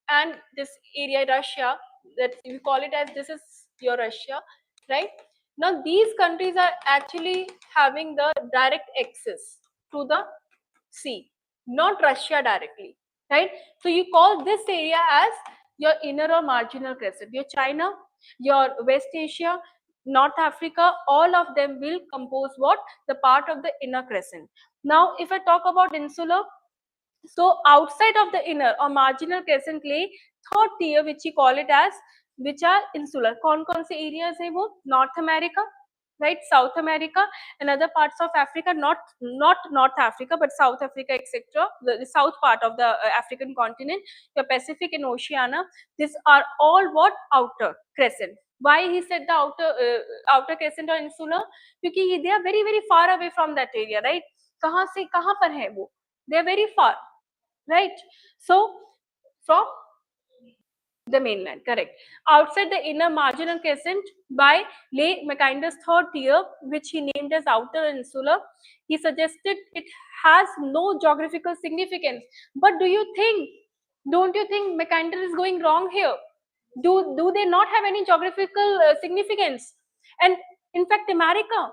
and this area, Russia, that you call it as this is your Russia, right? Now these countries are actually having the direct access to the sea, not Russia directly, right? So you call this area as your inner or marginal crescent. Your China, your West Asia, North Africa, all of them will compose what? The part of the inner crescent. Now if I talk about insular, so outside of the inner or marginal crescent lay third tier, which we call it as, which are insular. कौन से areas है वो? North America, right? South America and other parts of Africa, not North Africa, but South Africa, etc. The south part of the African continent, the Pacific and Oceania. These are all what? Outer crescent. Why he said the outer crescent or insular? क्योंकि they are very far away from that area, right? कहाँ से कहाँ पर है वो? They are very far, right? So from the mainland, correct. Outside the inner marginal crescent by Mackinder's third tier, which he named as outer insular, he suggested it has no geographical significance. But don't you think Mackinder is going wrong here? Do they not have any geographical significance? And in fact, America,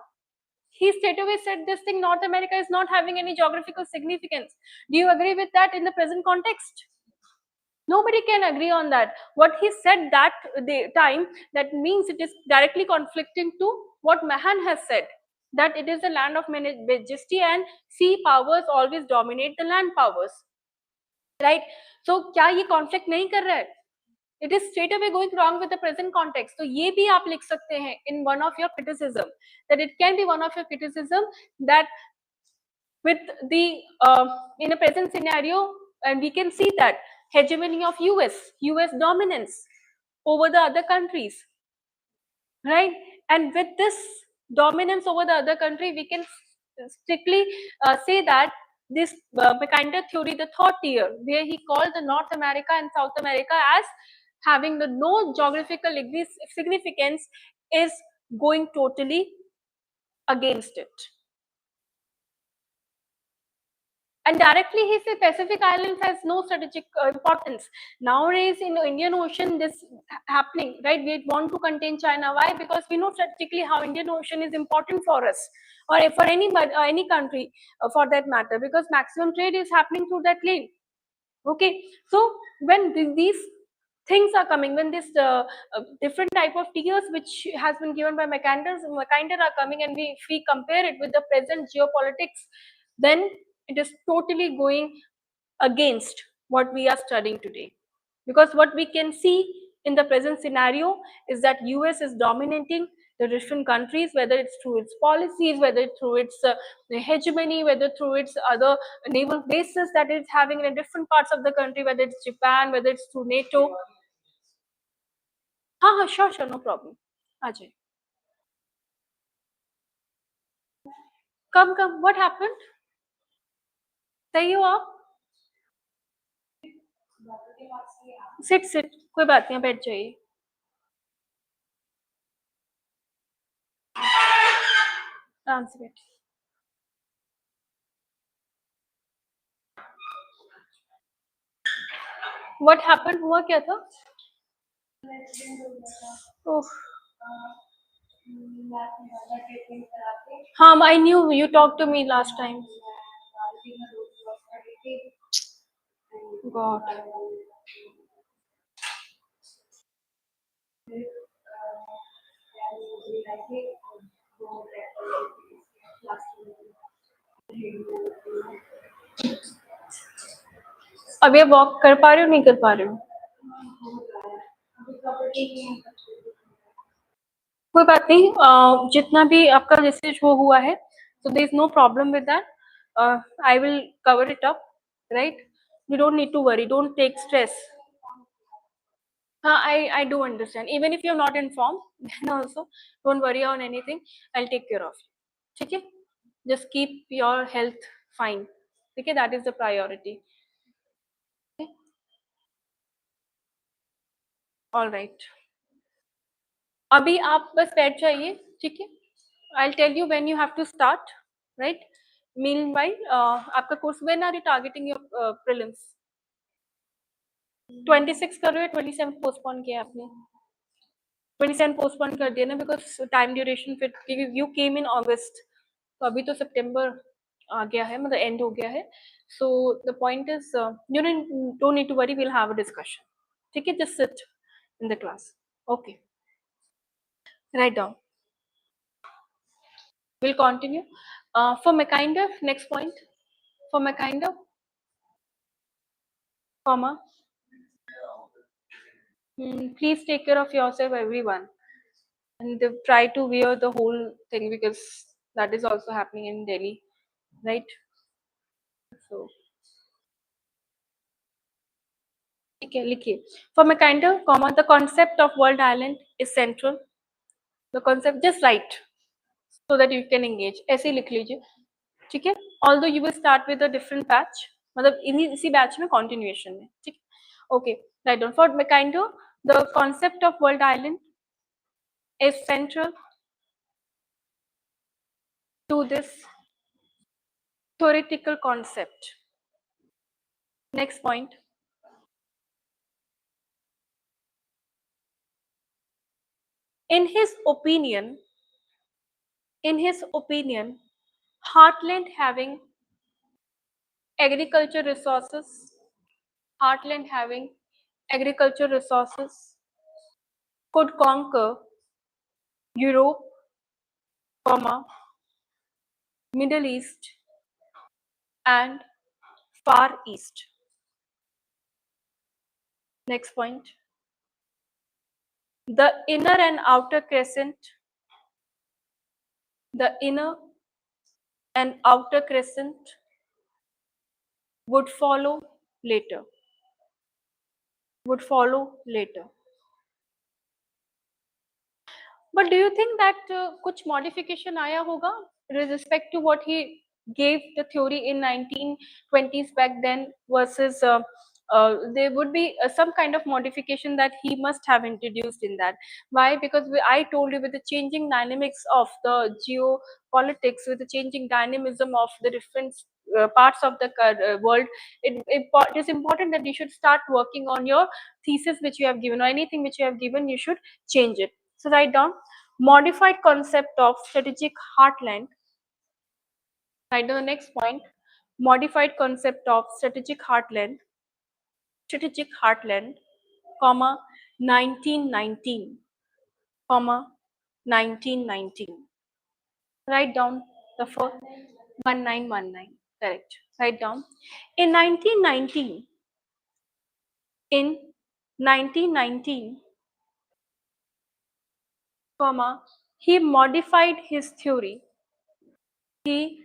he straightaway said this thing, North America is not having any geographical significance. Do you agree with that in the present context? Nobody can agree on that. What he said that the time, that means it is directly conflicting to what Mahan has said, that it is the land of majesty and sea powers always dominate the land powers, right? So क्या ये conflict नहीं कर रहा है? It is straight away going wrong with the present context. तो ये भी आप लिख सकते हैं in one of your criticism, that it can be one of your criticism that with the in a present scenario, and we can see that hegemony of US dominance over the other countries, right? And with this dominance over the other country, we can strictly say that this Mackinder theory, the third tier, where he called the North America and South America as having the no geographical significance, is going totally against it. And directly he said Pacific Islands has no strategic importance. Nowadays in the Indian Ocean, this happening, right? We want to contain China. Why? Because we know strategically how Indian Ocean is important for us, or for any country for that matter, because maximum trade is happening through that lane. Okay, so when these things are coming, when this different type of tiers which has been given by Mackinder are coming, and if we compare it with the present geopolitics, then it is totally going against what we are studying today. Because what we can see in the present scenario is that US is dominating the different countries, whether it's through its policies, whether it's through its hegemony, whether through its other naval bases that it's having in different parts of the country, whether it's Japan, whether it's through NATO. हाँ, sure, no problem. आ जाइए. Come, what happened? सही हो आप? Sit, कोई बात नहीं, बैठ जाइए. आराम से बैठिए. What happened? हुआ क्या था? Oh. I knew you talked to me last time. God. अब ये वॉक कर पा रहे हो, नहीं कर पा रहे हो? कोई बात नहीं, जितना भी आपका जैसे वो हुआ है, so there is no problem with that. I will cover it up, right? You don't need to worry, don't take stress. I do understand. Even if you're not informed, then also don't worry on anything. I'll take care of you. Okay? Just keep your health fine. Okay, that is the priority. Okay? All right. अभी आप बस बैठ जाइए, ठीक है? I'll tell you when you have to start, right? Meanwhile, आपका course, when are you targeting your prelims? 26 कर रहे हो, 27 postpone किया आपने? 27 postpone कर दिया ना, because time duration fit, you came in August, तो अभी तो September आ गया है, मतलब end हो गया है. So the point is, you don't need to worry, we'll have a discussion. ठीक है? Just sit in the class. Okay. Write down. We'll continue. For Mackinder, next point. For Mackinder, comma. Please take care of yourself, everyone, and try to wear the whole thing, because that is also happening in Delhi, right? So, okay, लिखिए. For Mackinder, comma, the concept of world island is central. The concept, just write so that you can engage. ऐसे ही लिख लीजिए, ठीक है? Although you will start with a different batch, मतलब इसी batch में continuation में, ठीक है? Okay, write down. For Mackinder, the concept of world island is central to this theoretical concept. Next point. In his opinion, heartland having agriculture resources, heartland having agriculture resources could conquer Europe, comma, Middle East, and Far East. Next point. The inner and outer crescent, the inner and outer crescent would follow later. Would follow later. But do you think that कुछ modification आया होगा with respect to what he gave the theory in 1920s back then versus there would be some kind of modification that he must have introduced in that. Why? Because I told you, with the changing dynamics of the geopolitics, with the changing dynamism of the different parts of the world, it is important that you should start working on your thesis which you have given, or anything which you have given, you should change it. So write down modified concept of strategic heartland. Write down the next point. Modified concept of strategic heartland, comma 1919, comma 1919. Write down the first 1919. Correct. Write down in 1919. In 1919, comma, he modified his theory. He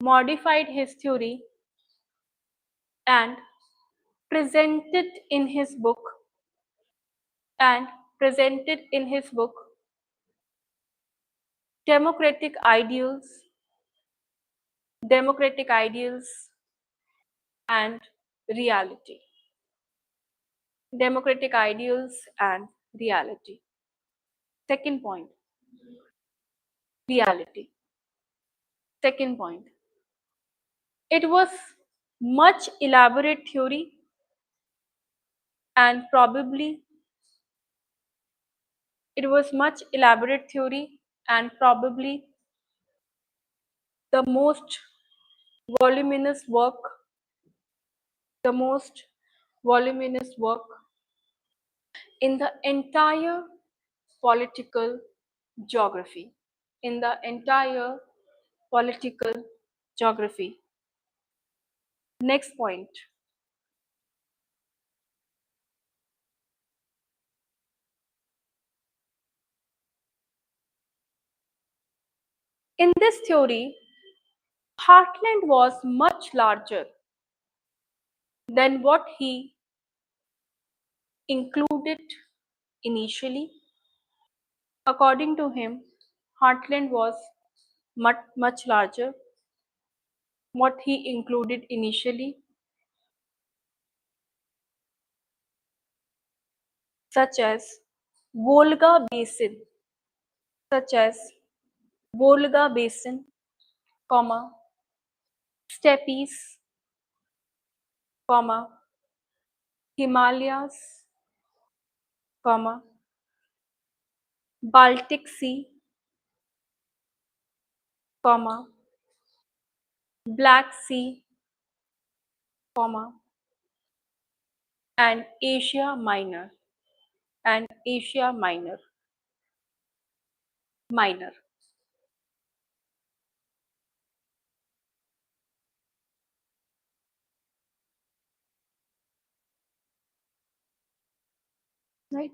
modified his theory and presented in his book and presented in his book democratic ideals, democratic ideals and reality. Democratic ideals and reality. Second point, reality. Second point, it was much elaborate theory and probably it was much elaborate theory and probably the most voluminous work, the most voluminous work in the entire political geography, in the entire political geography. Next point. In this theory, Heartland was much larger than what he included initially. According to him, Heartland was much larger what he included initially, such as Volga Basin, such as Volga Basin, comma, steppes, comma, Himalayas, comma, Baltic Sea, comma, Black Sea, comma, and Asia Minor, and Asia Minor, minor. Right?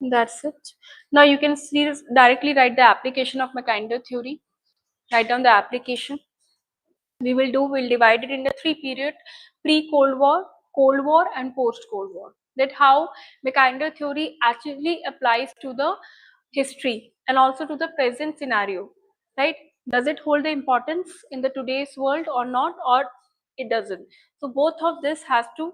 That's it. Now you can see this, directly write the application of Mackinder theory. Write down the application. We'll divide it into three periods: pre-Cold War, Cold War, and post-Cold War. That how Mackinder theory actually applies to the history and also to the present scenario, right? Does it hold the importance in the today's world or not, or it doesn't? So both of this has to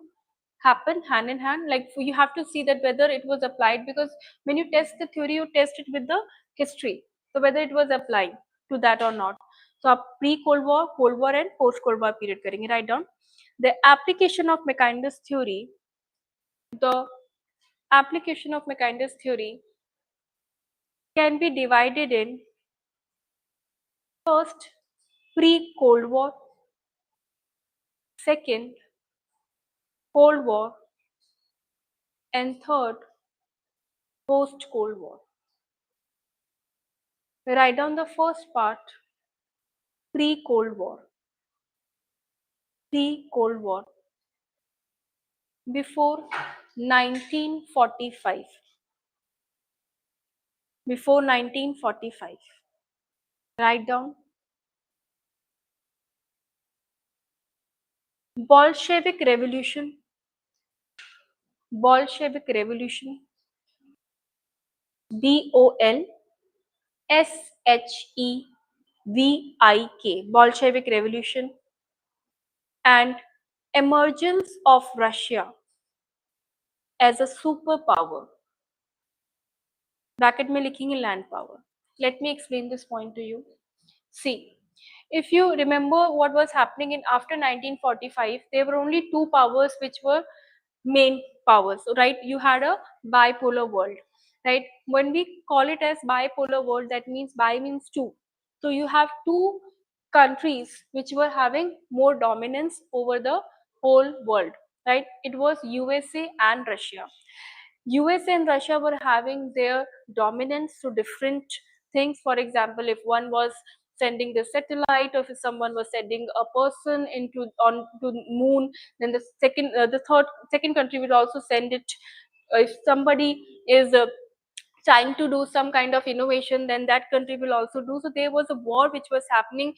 happen hand in hand. Like you have to see that whether it was applied, because when you test the theory, you test it with the history. So whether it was applied to that or not. So आप pre-Cold War, Cold War and post-Cold War period करेंगे. Write down the application of Mackinder's theory. The application of Mackinder's theory can be divided in first pre-Cold War, second Cold War, and third post-Cold War. Write down the first part, pre-Cold War. Pre-Cold War. Before 1945. Before 1945. Write down Bolshevik Revolution. Bolshevik Revolution. BOLSHEVIK. Bolshevik Revolution. And emergence of Russia as a superpower. Bracket में लिखेंगे land power. Let me explain this point to you. See, if you remember what was happening in after 1945, there were only two powers which were main powers, right? You had a bipolar world, right? When we call it as bipolar world, that means bi means two. So you have two countries which were having more dominance over the whole world, right? It was USA and Russia. USA and Russia were having their dominance to different things. For example, if one was sending the satellite, or if someone was sending a person into on to moon, then the second country would also send it. If somebody is trying to do some kind of innovation, then that country will also do. So there was a war which was happening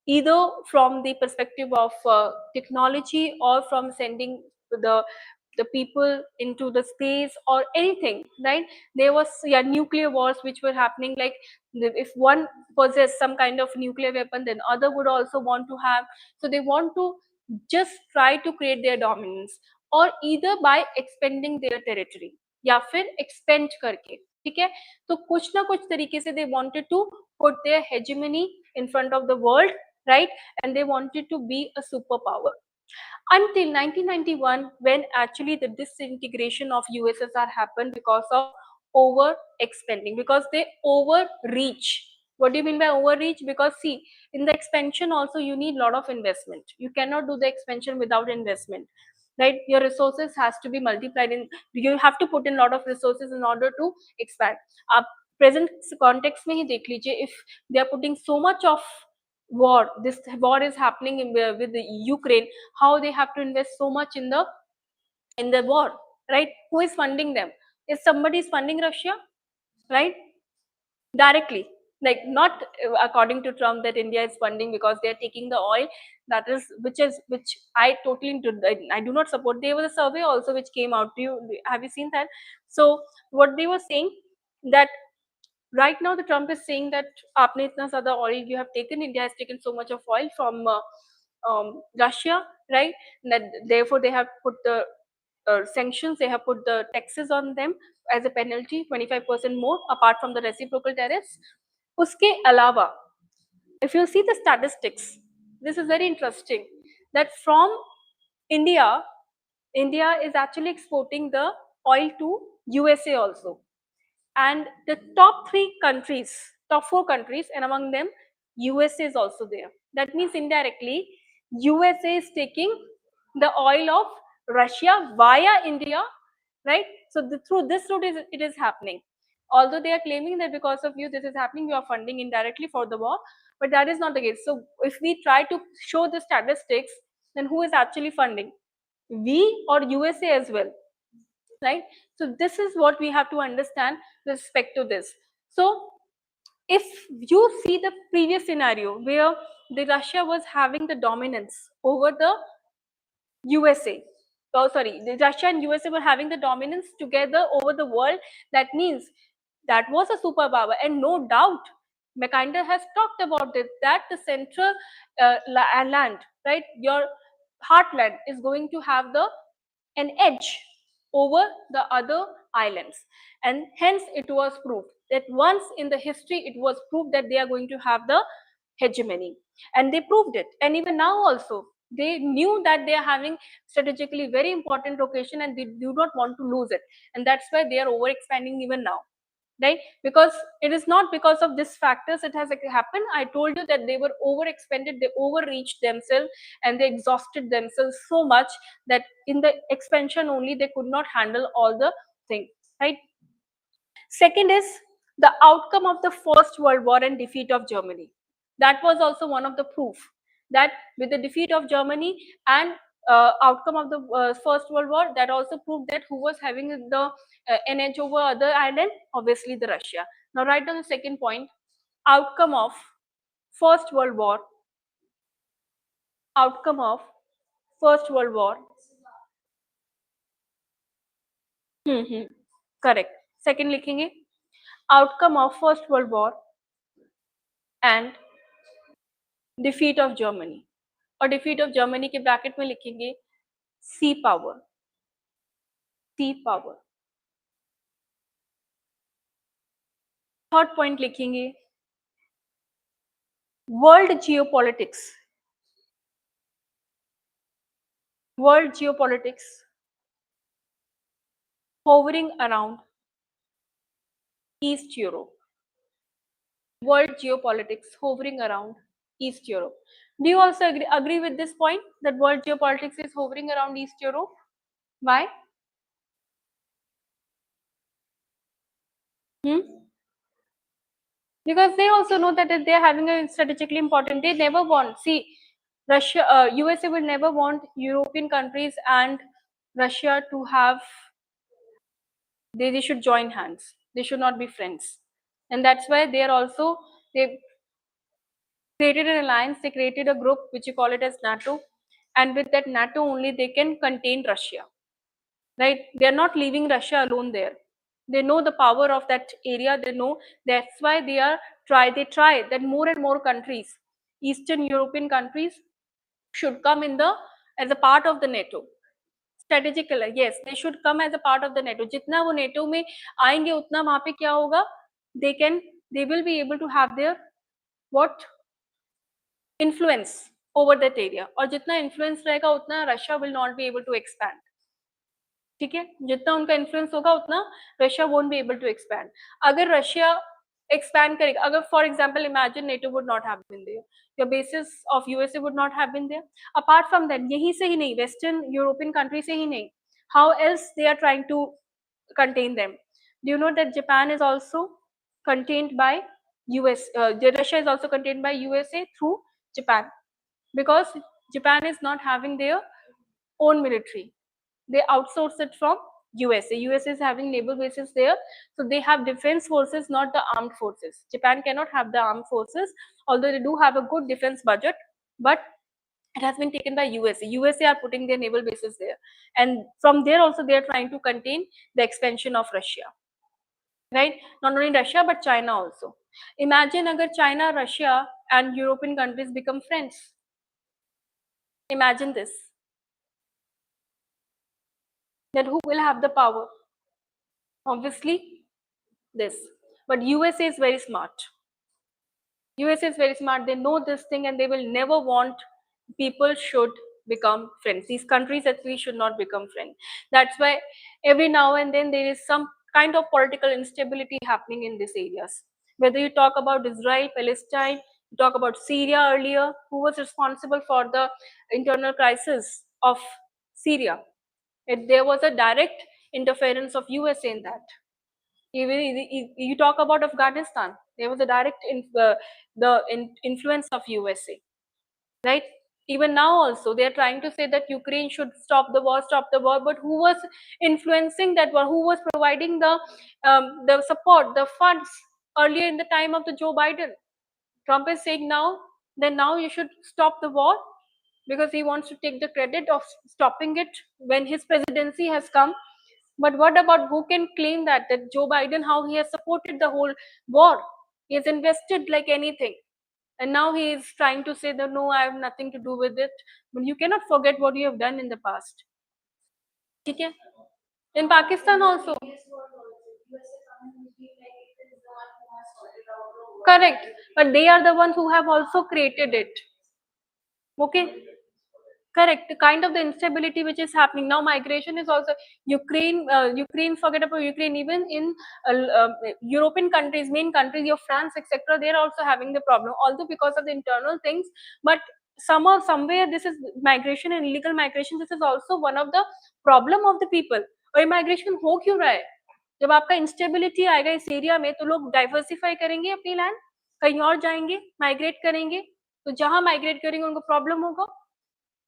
either from the perspective of technology, or from sending the people into the space or anything, right? There was nuclear wars which were happening, like if one possessed some kind of nuclear weapon, then other would also want to have. So they want to just try to create their dominance, or either by expanding their territory या फिर expand करके, ठीक है? तो कुछ ना कुछ तरीके से they wanted to put their hegemony in front of the world, right? And they wanted to be a superpower until 1991, when actually the disintegration of USSR happened because of over expanding, because they overreach. What do you mean by overreach? Because see, in the expansion also you need a lot of investment. You cannot do the expansion without investment, right? Your resources has to be multiplied in, you have to put in a lot of resources in order to expand. आप present context में ही देख लीजिए, if they are putting so much of war, this war is happening with the Ukraine, how they have to invest so much in the war, right? Who is funding them? Is somebody is funding Russia, right? Directly, like not according to Trump that India is funding because they are taking the oil. That is which I totally I do not support. There was a survey also which came out. Have you seen that? So what they were saying, that right now the Trump is saying that आपने इतना ज़्यादा oil you have taken, India has taken so much of oil from Russia, right? That therefore they have put the sanctions, they have put the taxes on them as a penalty, 25% more apart from the reciprocal tariffs. उसके अलावा, if you see the statistics, this is very interesting that from India, India is actually exporting the oil to USA also. And the top top four countries, and among them USA is also there. That means indirectly USA is taking the oil of Russia via India, right? So through this route it is happening. Although they are claiming that because of you this is happening, you are funding indirectly for the war, but that is not the case. So if we try to show the statistics, then who is actually funding? We or USA as well, right? So this is what we have to understand with respect to this. So if you see the previous scenario where the Russia was having the dominance over the USA, oh sorry, the Russia and USA were having the dominance together over the world, that means that was a superpower. And no doubt Mackinder has talked about it, that the central land, right, your heartland is going to have an edge over the other islands. And hence it was proved that once in the history it was proved that they are going to have the hegemony, and they proved it. And even now also, they knew that they are having strategically very important location and they do not want to lose it, and that's why they are overexpanding even now, right? Because it is not because of these factors it has happened. I told you that they were overexpanded, they overreached themselves, and they exhausted themselves so much that in the expansion only they could not handle all the things, right? Second is the outcome of the First World War and defeat of Germany. That was also one of the proof that with the defeat of Germany and outcome of the First World War, that also proved that who was having the an edge over other island, obviously the Russia. Now write down the second point: outcome of First World War, outcome of First World War. Correct. Second लिखेंगे outcome of First World War and defeat of Germany, और defeat of Germany के bracket में लिखेंगे सी power, सी power. Third point लिखेंगे world geopolitics, world geopolitics hovering around East Europe, world geopolitics hovering around East Europe. Do you also agree with this point that world geopolitics is hovering around East Europe? Why? Because they also know that if they are having a strategically important, they never want, see, Russia, USA will never want European countries and Russia to have, they should join hands, they should not be friends, and that's why they are also, they created an alliance, they created a group which you call it as NATO, and with that NATO only they can contain Russia, right? They are not leaving Russia alone there. They know the power of that area, they know, that's why they try that more and more countries, Eastern European countries, should come in the as a part of the NATO. Strategical, yes, they should come as a part of the NATO. जितना वो NATO में आएंगे उतना वहाँ पे क्या होगा, they will be able to have their what influence over that area, और जितना influence रहेगा उतना Russia will not be able to expand. ठीक है, जितना उनका इन्फ्लुएंस होगा उतना Russia won't be able to expand. अगर रशिया एक्सपैंड करेगा, अगर for example imagine NATO would not have been there, your basis of USA would not have been there. Apart from that, यहीं से ही नहीं, वेस्टर्न यूरोपियन कंट्री से ही नहीं, how else they are trying to contain them? Do you know that Japan is also contained by US? Russia is also contained by USA through Japan, because Japan is not having their own military. They outsource it from USA. USA is having naval bases there, so they have defense forces, not the armed forces. Japan cannot have the armed forces, although they do have a good defense budget, but it has been taken by USA. USA are putting their naval bases there, and from there also they are trying to contain the expansion of Russia, right? Not only Russia but China also. Imagine agar China, Russia and European countries become friends. Imagine this, that who will have the power? Obviously this. But USA is very smart. USA is very smart. They know this thing and they will never want people should become friends. These countries at least should not become friends. That's why every now and then there is some kind of political instability happening in these areas. Whether you talk about Israel, Palestine, you talk about Syria earlier, who was responsible for the internal crisis of Syria? There was a direct interference of USA in that. Even you talk about Afghanistan, there was a direct influence of USA, right? Even now also they are trying to say that Ukraine should stop the war, but who was influencing that war? Who was providing the support, the funds earlier in the time of the Joe Biden? Trump is saying now that now you should stop the war because he wants to take the credit of stopping it when his presidency has come. But what about who can claim that Joe Biden, how he has supported the whole war? He has invested like anything. And now he is trying to say that no, I have nothing to do with it. But you cannot forget what you have done in the past. Okay? In Pakistan also. Correct. but they are the ones who have also created it. Okay, correct. The kind of the instability which is happening now, migration is also Ukraine. Ukraine, forget about Ukraine. Even in European countries, main countries, your France, etc., they are also having the problem. Although because of the internal things, but somehow, somewhere, this is migration and illegal migration. This is also one of the problem of the people. और migration हो क्यों रहा है? जब आपका instability आएगा इस area में, तो लोग डाइवर्सिफाई करेंगे अपनी लैंड, कहीं और जाएंगे, माइग्रेट करेंगे, तो जहां माइग्रेट करेंगे उनको प्रॉब्लम होगा.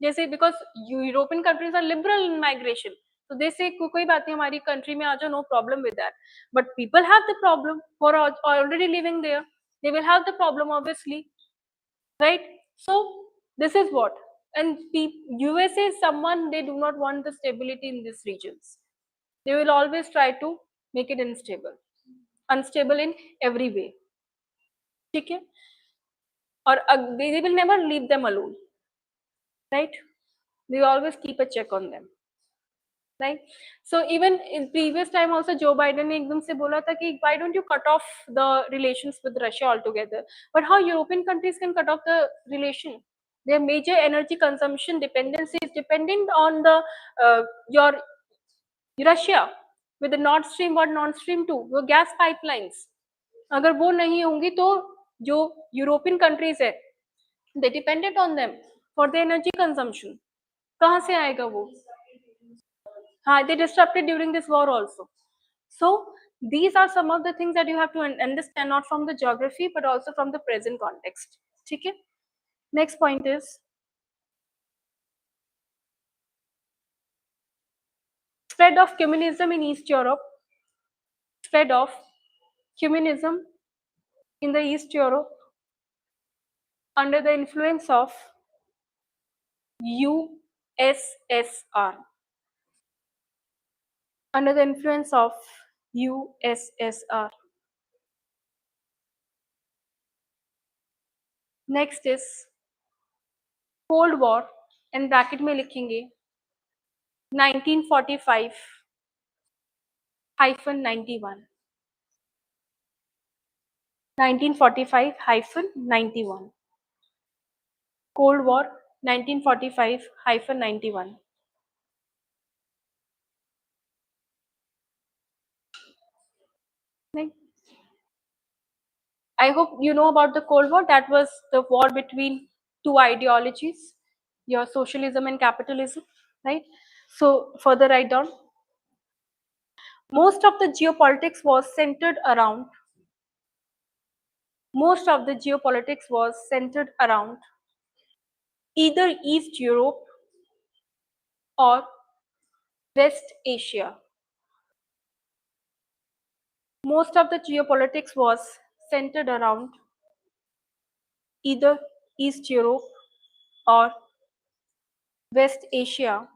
जैसे because European countries are liberal in migration, तो दे से कोई बात नहीं, हमारी कंट्री में आ जाओ, no problem with that. But people have the problem for already living there, they will have the problem obviously, right? So this is what, and USA is someone, they do not want the stability in these regions. They will always try to make it unstable in every way. ठीक है, और they will never leave them alone, right? They always keep a check on them, right? So even in previous time also Joe Biden ने एकदम से बोला था कि why don't you cut off the relations with Russia altogether? But how European countries can cut off the relation? Their major energy consumption dependency is dependent on the your Russia with the Nord Stream 1, Nord Stream 2, वो gas pipelines. अगर वो नहीं होंगी तो जो European countries है, they depended on them for the energy consumption. कहाँ से आएगा वो? हाँ, they disrupted during this war also. So these are some of the things that you have to understand, not from the geography but also from the present context. ठीक है? Next point is spread of communism in East Europe. Spread of communism in the East Europe under the influence of USSR. Under the influence of USSR. Next is Cold War, and bracket में लिखेंगे 1945-91. 1945-91. Cold War 1945-91. I hope you know about the Cold War. That was the war between two ideologies, your socialism and capitalism, right? So further write down. Most of the geopolitics was centered around either East Europe or West Asia. Most of the geopolitics was centered around either East Europe or West Asia,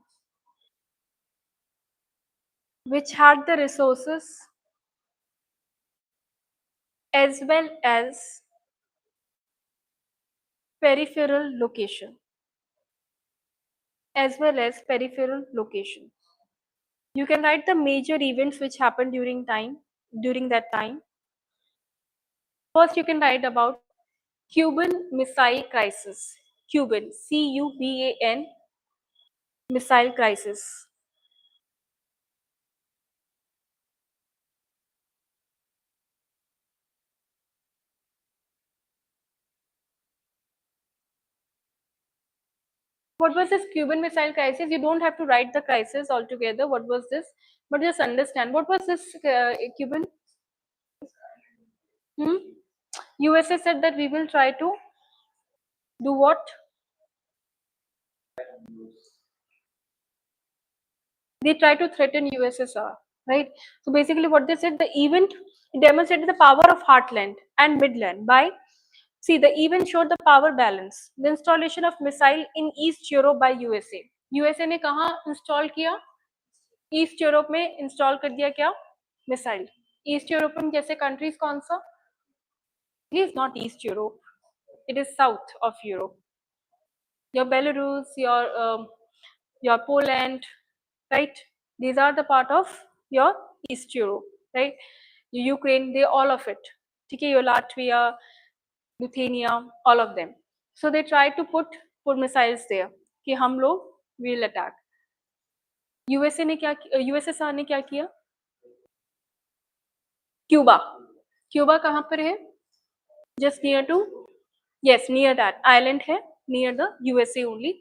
which had the resources as well as peripheral location. You can write the major events which happened during that time. First, you can write about Cuban Missile Crisis. Cuban, C-U-B-A-N, Missile Crisis. What was this Cuban Missile Crisis? You don't have to write the crisis altogether. What was this? But just understand. What was this Cuban? USA said that we will try to do what? They try to threaten USSR, right? So basically what they said, the event demonstrated the power of heartland and midland by, see, the event showed the power balance. The installation of missile in East Europe by USA. USA ने कहाँ install किया? East Europe में install कर दिया क्या? Missile. East Europe में जैसे countries कौन सा? It is not East Europe. It is south of Europe. Your Belarus, your Poland, right? These are the part of your East Europe, right? Ukraine, they all of it. Okay, your Latvia, Lithuania, all of them. So they tried to put missiles there कि हम लोग will attack. USA ने क्या USSR ने क्या किया? Cuba. Cuba कहाँ पर है? Just near to, yes, near that island है, near the USA only.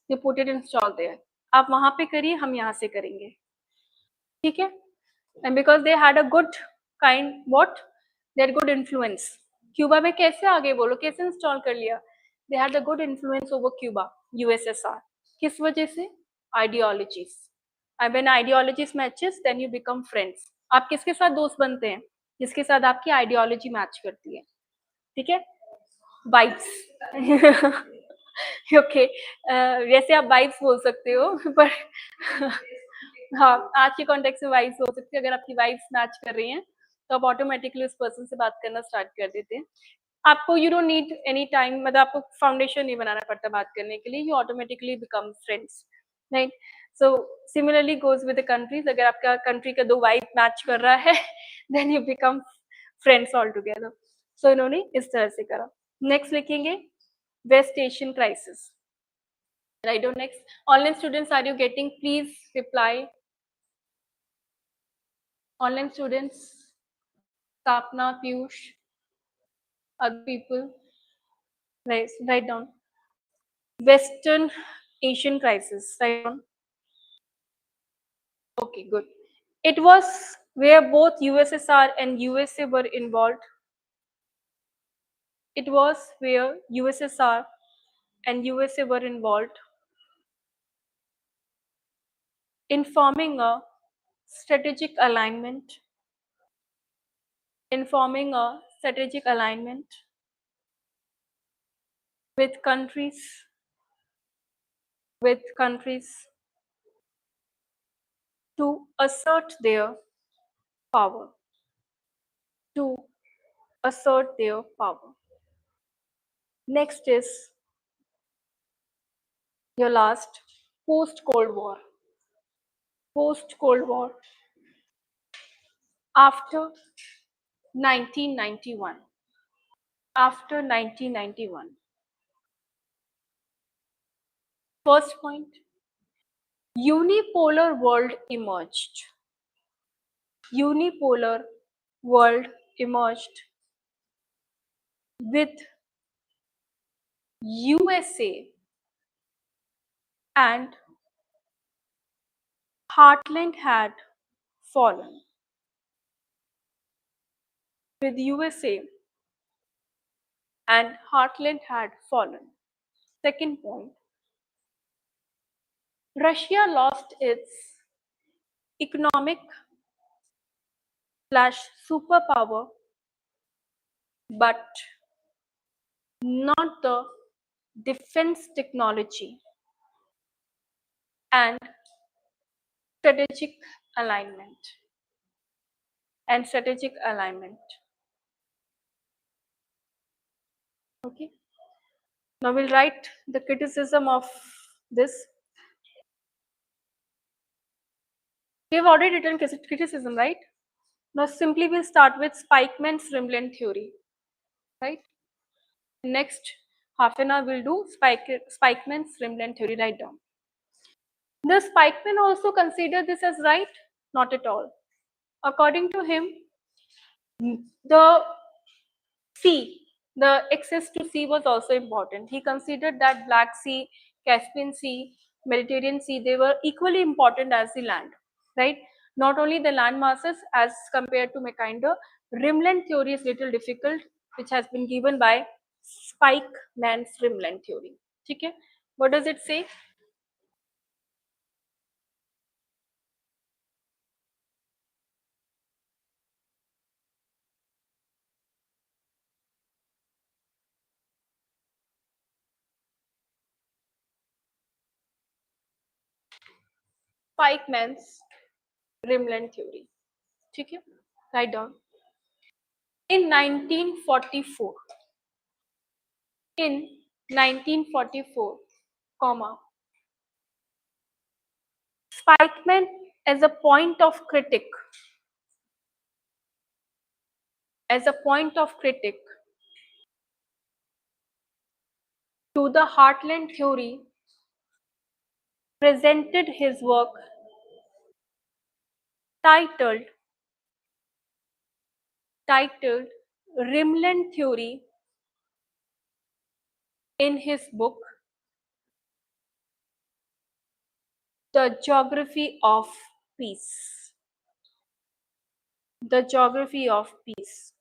They put it installed there. आप वहां पे करिए, हम यहाँ से करेंगे. ठीक है? And because they had a good kind, what? They had good influence. Cuba में कैसे आ गए बोलो, कैसे इंस्टॉल कर लिया? They had a good influence over Cuba, USSR. किस वजह से? Ideologies. And when ideologies matches, then you become friends. आप किसके साथ दोस्त बनते हैं? जिसके साथ आपकी आइडियोलॉजी मैच करती है. ठीक है? वाइब्स. ओके. वैसे आप वाइब्स बोल सकते हो, पर हाँ, आज के कॉन्टेक्स्ट में वाइब्स हो सकती है. अगर आपकी वाइब्स मैच कर रही हैं तो आप ऑटोमेटिकली उस पर्सन से बात करना स्टार्ट कर देते हैं. आपको you don't need any time, मतलब आपको फाउंडेशन नहीं बनाना पड़ता बात करने के लिए. You automatically become friends, right? So similarly goes with the countries. अगर आपका कंट्री का दो वाइब मैच कर रहा है then you become friends all together. So इन्होंने इस तरह से करा. नेक्स्ट लिखेंगे West Asian crisis. Write down next. Online students, are you getting? Please reply. Online students, Sthapana, Piyush, other people, write down. Western Asian crisis, write down. Okay, good. It was where both USSR and USA were involved. It was where USSR and USA were involved in forming a strategic alignment, in forming a strategic alignment with countries to assert their power, to assert their power. Next is your last, post-Cold War. Post-Cold War. After 1991. After 1991. First point, unipolar world emerged. Unipolar world emerged with USA and heartland had fallen. With USA and heartland had fallen. Second point, Russia lost its economic / superpower, but not the defense technology and strategic alignment. And strategic alignment. Okay. Now we'll write the criticism of this. We have already written criticism, right? Now simply we'll start with Spikeman's rimland theory, right? Next half an hour we'll do Spikeman's rimland theory. Write down. Does Spikeman also consider this as right? Not at all. According to him, the sea, the access to sea was also important. He considered that Black Sea, Caspian Sea, Mediterranean Sea, they were equally important as the land, right? Not only the land masses as compared to Mackinder. Rimland theory is little difficult, which has been given by Spikeman's rimland theory. Okay? What does it say? Spikeman's rimland theory. Okay? Write down. In 1944, in 1944, comma, Spikeman as a point of critic, as a point of critic, to the Heartland theory, presented his work titled titled Rimland Theory in his book The Geography of Peace. The Geography of Peace.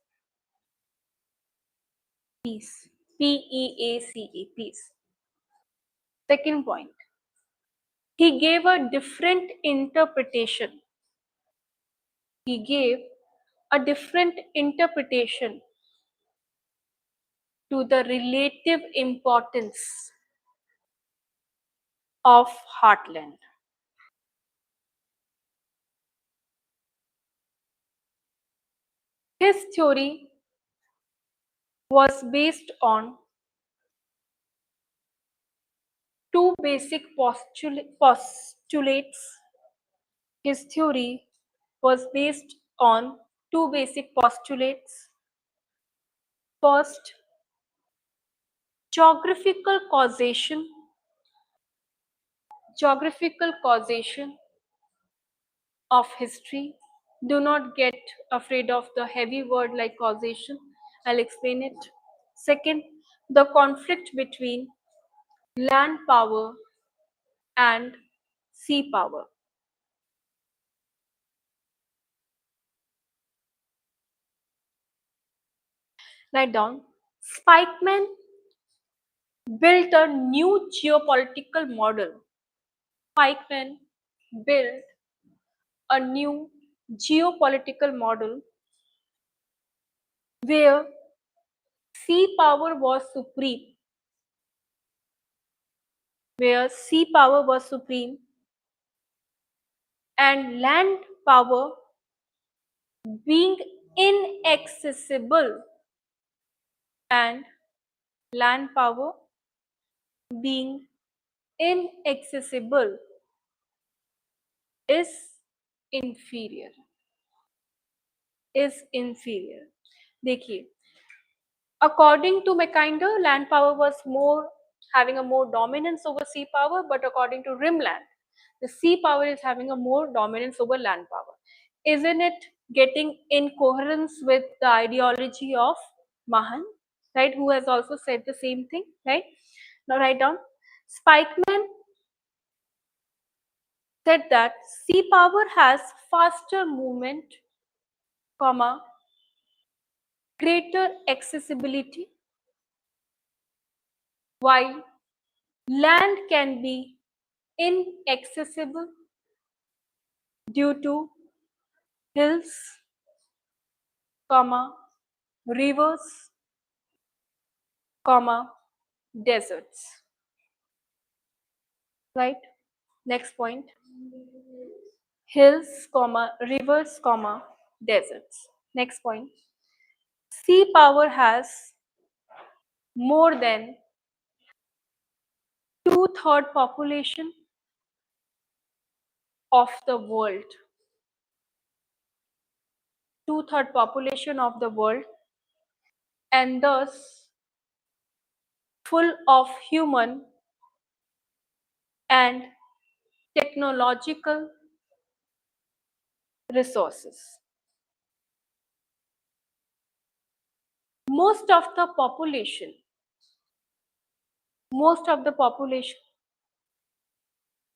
Peace. P-E-A-C-E. Peace. Second point. He gave a different interpretation. He gave a different interpretation to the relative importance of heartland. His theory was based on two basic postulates. His theory was based on two basic postulates. First, geographical causation. Geographical causation of history. Do not get afraid of the heavy word like causation. I'll explain it. Second, the conflict between land power and sea power. Write down. Spikeman built a new geopolitical model. Spikeman built a new geopolitical model where sea power was supreme, where sea power was supreme and land power being inaccessible, and land power being inaccessible is inferior, is inferior. देखिए, according to Mackinder, land power was more having a more dominance over sea power, but according to Rimland, the sea power is having a more dominance over land power. Isn't it getting in coherence with the ideology of Mahan, right? Who has also said the same thing, right? Now write down. Spikeman said that sea power has faster movement, comma, greater accessibility, while land can be inaccessible due to hills, comma, rivers, comma, deserts. Right? Next point. Hills, comma, rivers, comma, deserts. Next point. Sea power has more than two-thirds population of the world. Two-thirds population of the world, and thus full of human and technological resources. Most of the population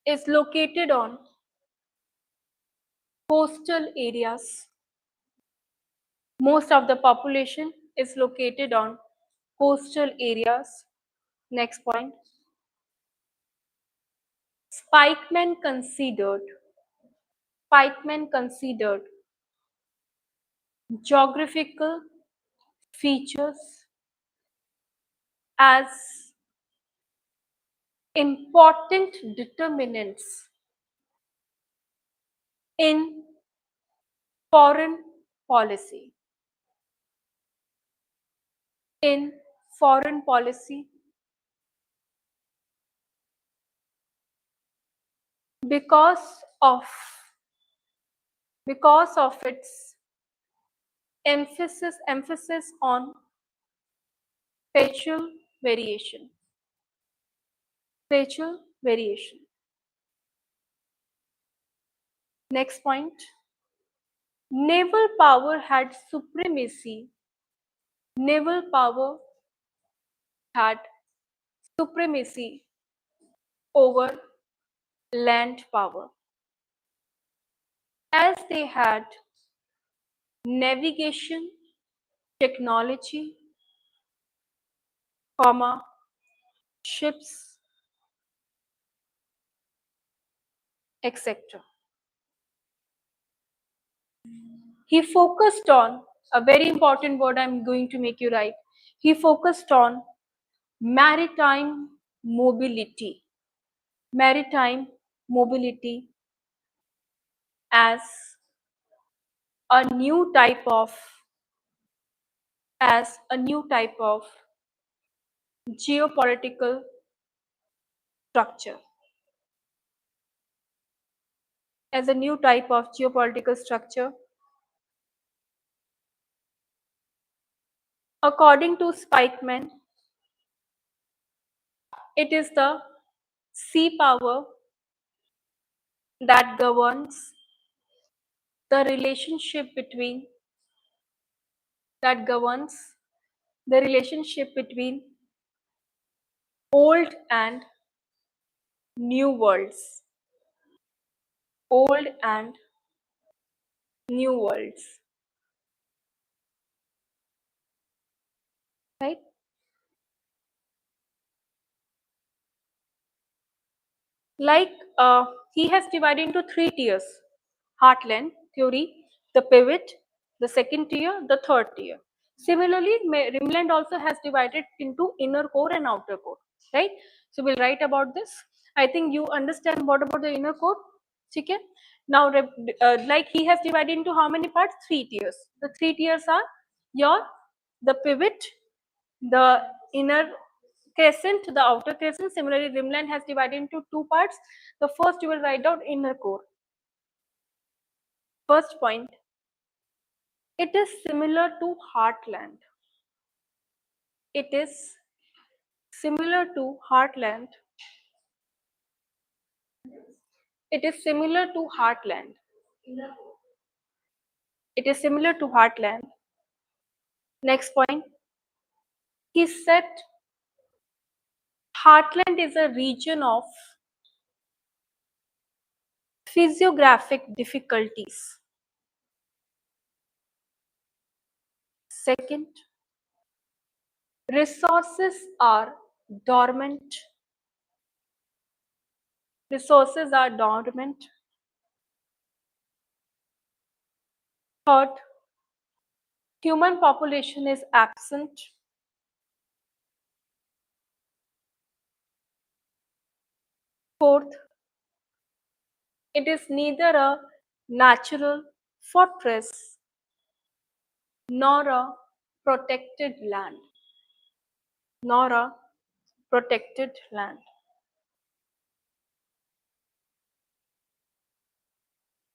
is located on coastal areas. Most of the population is located on coastal areas. Next point. Spikeman considered geographical features as important determinants in foreign policy. In foreign policy, because of its emphasis on spatial variation. spatial variation. Next point. Naval power had supremacy. Naval power had supremacy over land power, as they had navigation, technology, comma, ships, etc. He focused on a very important word I'm going to make you write. He focused on maritime mobility. Maritime mobility as a new type of geopolitical structure. As a new type of geopolitical structure. According to Spikeman, it is the sea power that governs the relationship between old and new worlds. Old and new worlds. Right? Like he has divided into 3 tiers: heartland theory, the pivot, the second tier, the third tier. Similarly, Rimland also has divided into inner core and outer core, right? So we'll write about this. I think you understand what about the inner core. Okay? Now, like he has divided into how many parts? 3 tiers. The 3 tiers are the pivot, the inner crescent, the outer crescent. Similarly, Rimland has divided into 2 parts. The first you will write down inner core. First point, it is similar to heartland. It is similar to heartland. It is similar to heartland. It is similar to heartland. Next point, he said heartland is a region of physiographic difficulties. Second, resources are dormant. Resources are dormant. Third, human population is absent. Fourth, it is neither a natural fortress nor a protected land. Nor a protected land.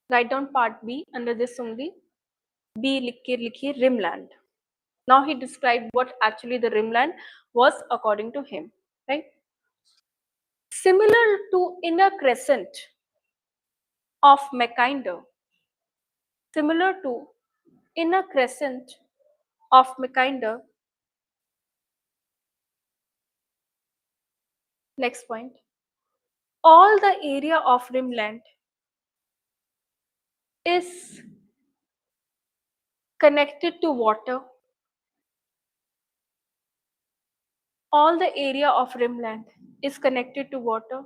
Write down part B under this only. B likhiye rimland. Now he described what actually the rimland was according to him, right? Similar to inner crescent of Mackinder. Similar to inner crescent of Mackinder. Next point. All the area of rimland is connected to water. All the area of rimland is connected to water.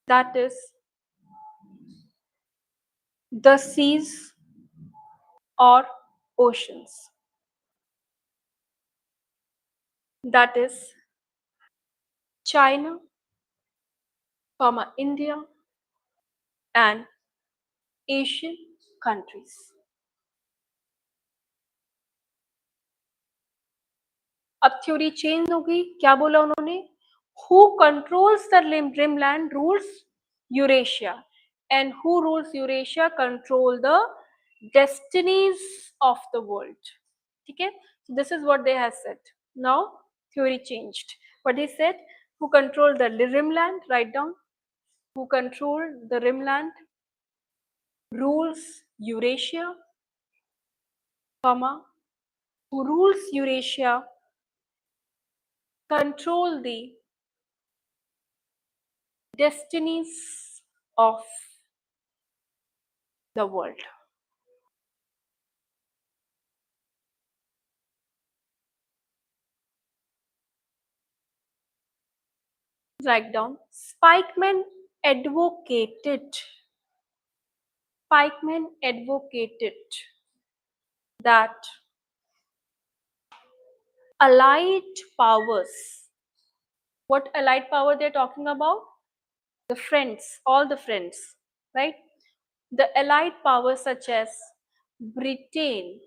That is the seas or oceans. That is China, India and Asian countries. अब theory change हो गई. क्या बोला उन्होंने? Who controls the rimland rules Eurasia, and who rules Eurasia control the destinies of the world. ठीक है? So this is what they have said. Now theory changed. What he said? who control the rimland, write down, who control the rimland, rules Eurasia, comma, who rules Eurasia, control the destinies of the world. Write down, Spikeman advocated that allied powers, what allied power they're talking about? The friends, all the friends, right? The allied powers such as Britain,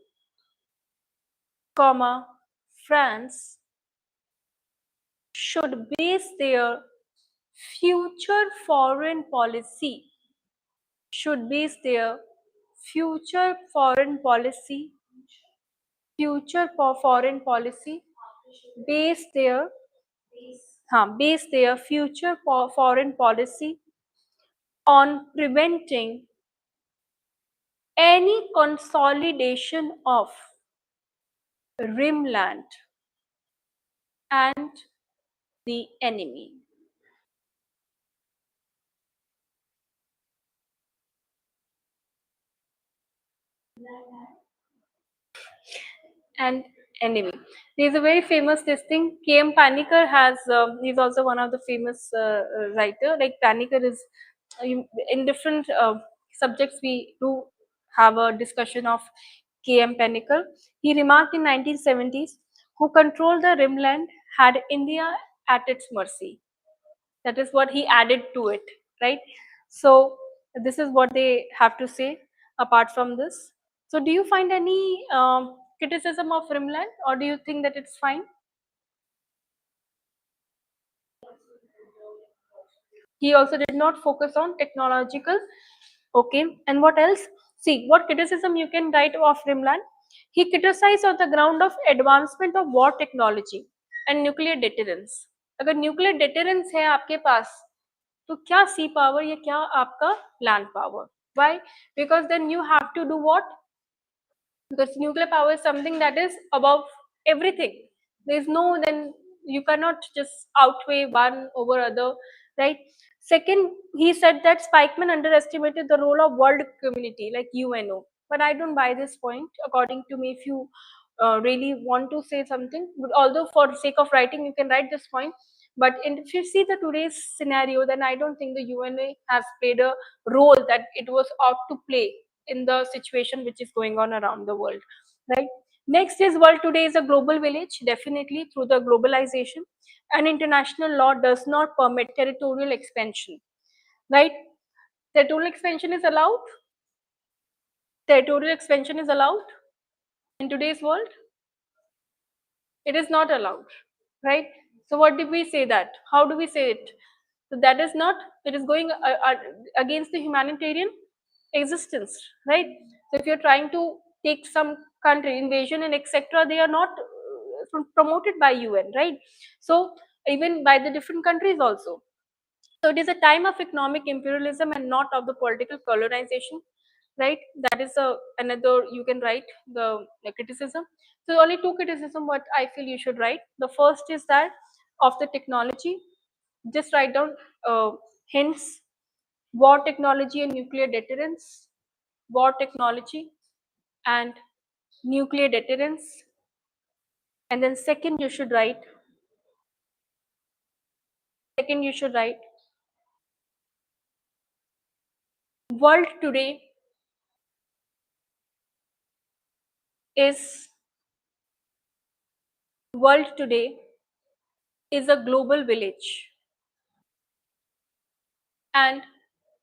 comma, France should base their future foreign policy, should base their future foreign policy, future foreign policy, base their base their future foreign policy on preventing any consolidation of rimland and the enemy. And enemy. There's a very famous this thing. K.M. Panikkar has. He's also one of the famous writer. Like Panikkar is in different subjects. We do have a discussion of K.M. Panikkar. He remarked in 1970s, who controlled the rimland had India at its mercy. That is what he added to it, right? So this is what they have to say apart from this. So do you find any criticism of rimland, or do you think that it's fine? He also did not focus on technological. Okay, and what else? See what criticism you can write of rimland. He criticized on the ground of advancement of war technology and nuclear deterrence. अगर nuclear deterrence है आपके पास, तो क्या सी power या क्या आपका land power? Why? Because then you have to do what? Because nuclear power is something that is above everything. There's no, then you cannot just outweigh one over other, right? Second, he said that Spikeman underestimated the role of world community like UNO, but I don't buy this point. According to me, if you really want to say something, although for the sake of writing you can write this point, but if you see the today's scenario, then I don't think the UNA has played a role that it was ought to play in the situation which is going on around the world, right? Next is, world today is a global village, definitely through the globalization, and international law does not permit territorial expansion, right? Territorial expansion is allowed. Territorial expansion is allowed in today's world. It is not allowed, right? So what did we say that? How do we say it? So that is not, it is going against the humanitarian existence, right? So if you're trying to take some country invasion and etc., they are not promoted by UN, right? So even by the different countries also. So it is a time of economic imperialism and not of the political colonization, right? That is another, you can write the criticism. So only two criticism what I feel you should write. The first is that of the technology. Just write down hints: war technology and nuclear deterrence, war technology and nuclear deterrence. And then second you should write world today is world today is a global village, and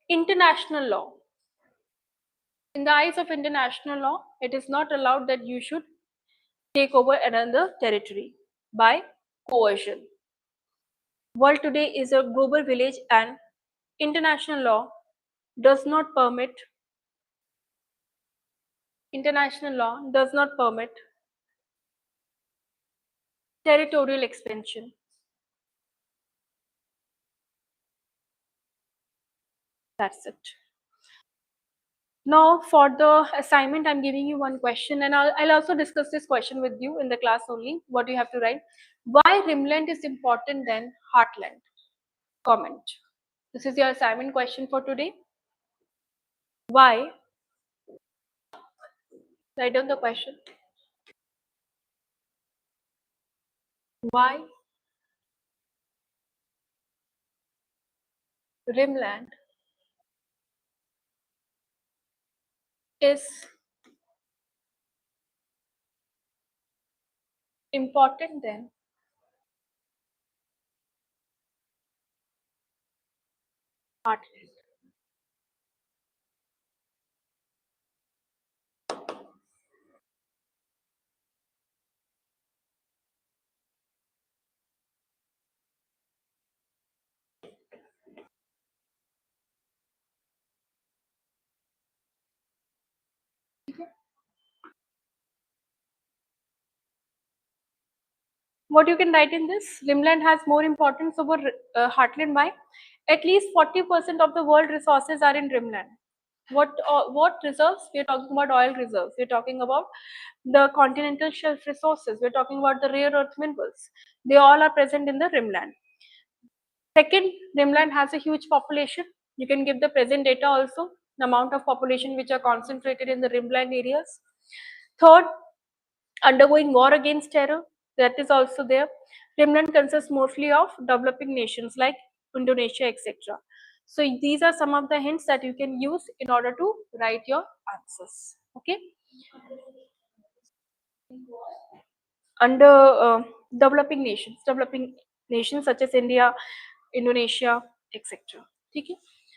international law, in the eyes of international law, it is not allowed that you should take over another territory by coercion. World today is a global village, and international law does not permit territorial expansion. That's it. Now for the assignment, I'm giving you one question, and I'll also discuss this question with you in the class only. What you have to write: why Rimland is important than Heartland? Comment. This is your assignment question for today. Why? Write down the question. Why Rimland is important than Heartland? What you can write in this: Rimland has more importance over Heartland. Why? At least 40% of the world resources are in Rimland. What reserves? We're talking about oil reserves. We're talking about the continental shelf resources. We're talking about the rare earth minerals. They all are present in the Rimland. Second, Rimland has a huge population. You can give the present data also, the amount of population which are concentrated in the Rimland areas. Third, undergoing war against terror, that is also there. Rimland consists mostly of developing nations like Indonesia, etc. So these are some of the hints that you can use in order to write your answers. Okay. Under developing nations such as India, Indonesia, etc. Okay.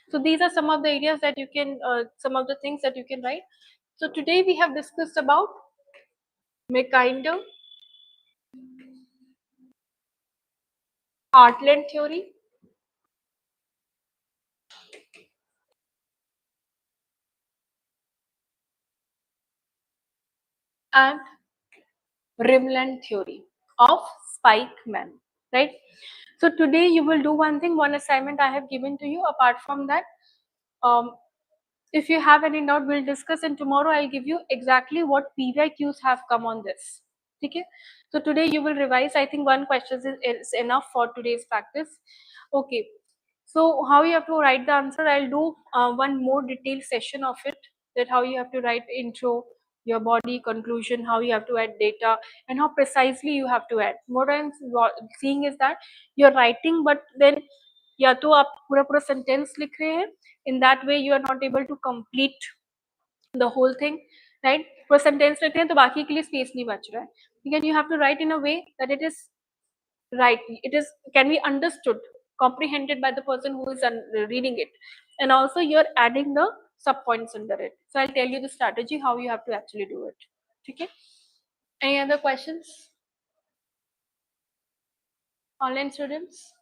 So these are some of the areas that you can, some of the things that you can write. So today we have discussed about Mackinder, Heartland theory, and Rimland theory of Spikeman, right? So today you will do one thing, one assignment I have given to you. Apart from that, um, if you have any doubt, we'll discuss, and tomorrow I'll give you exactly what PYQs have come on this. Okay? So today you will revise. I think one question is enough for today's practice. Okay. So how you have to write the answer, I'll do one more detailed session of it, that how you have to write intro, your body, conclusion, how you have to add data, and how precisely you have to add. What I'm seeing is that you're writing, but then या तो आप पूरा पूरा sentence लिख रहे हैं, in that way you are not able to complete the whole thing, right? पूरा sentence लिख रहे हैं तो बाकी के लिए space नहीं बच रहा है. Again, you have to write in a way that it is right, it is can be understood, comprehended by the person who is reading it, and also you're adding the sub points under it. So I'll tell you the strategy how you have to actually do it. Okay. Any other questions, online students?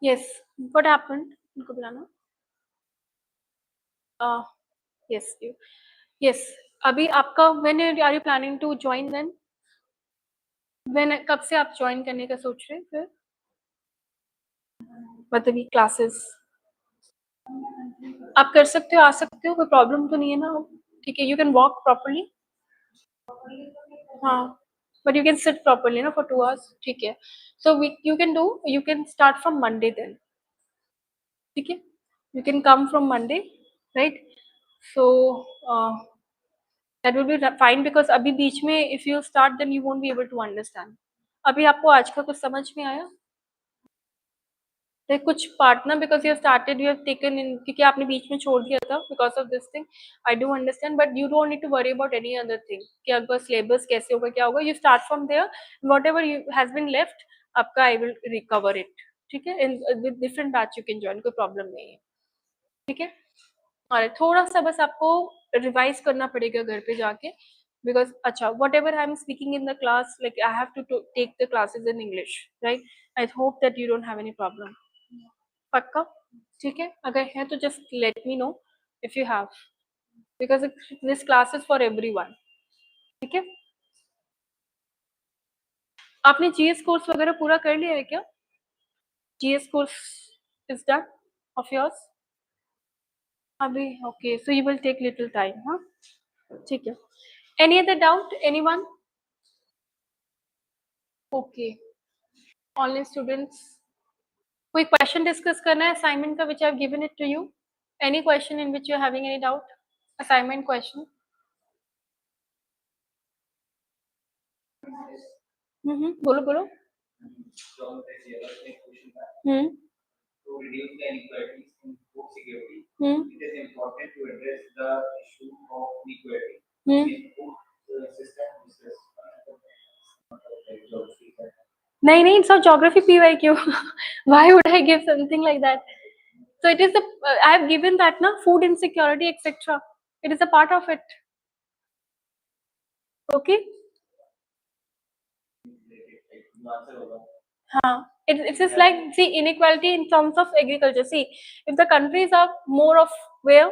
Yes. What happened? उनको बुलाना. uh yes, yes. अभी आपका when are you planning to join then? when कब से आप join करने का सोच रहे हैं फिर, मतलब ये classes? आप कर सकते हो, आ सकते हो, कोई प्रॉब्लम तो नहीं है ना? ठीक है, यू कैन वॉक प्रॉपरली. हाँ, but you can sit properly ना फॉर 2 hours. ठीक है. So you can do, you can start from Monday then. ठीक है, you can come from Monday, right? So that will be fine, because अभी बीच में if you start then you won't be able to understand. अभी आपको आज का कुछ समझ में आया? कुछ partner because you started, you have taken in, क्योंकि आपने बीच में छोड़ दिया था because of this thing. I do understand, but you don't need to worry about any other thing कि आपका सिलेबस कैसे होगा, क्या होगा. You start from there, whatever you has been left, आपका आई विल रिकवर इट. ठीक है, with different batch you can join, कोई प्रॉब्लम नहीं है. ठीक है. और थोड़ा सा बस आपको रिवाइज करना पड़ेगा घर पे जाके, बिकॉज अच्छा whatever I am speaking in the class, like I have to take the classes in English, right? I hope that you don't have any problem. पक्का? ठीक है, अगर है तो just let me know if you have, because this class is for everyone. ठीक है. आपने GS course वगैरह पूरा कर लिया है क्या? GS course is done of yours? अभी okay, so you will take little time, हाँ, ठीक है। Any other doubt, anyone? Okay, online students, कोई क्वेश्चन डिस्कस करना है असाइनमेंट का which I have given it to you? Any question in which you are having any doubt? Assignment question? बोलो बोलो। हम्म to reduce the inequalities in food security, it is important to address the issue of inequality in food system business. नहीं नहीं, it's not geography PYQ. Why would I give something like that? So it is the I have given that na food insecurity etc. It is a part of it. Okay. हाँ, it's just like, see, inequality in terms of agriculture. See, if the countries are more of where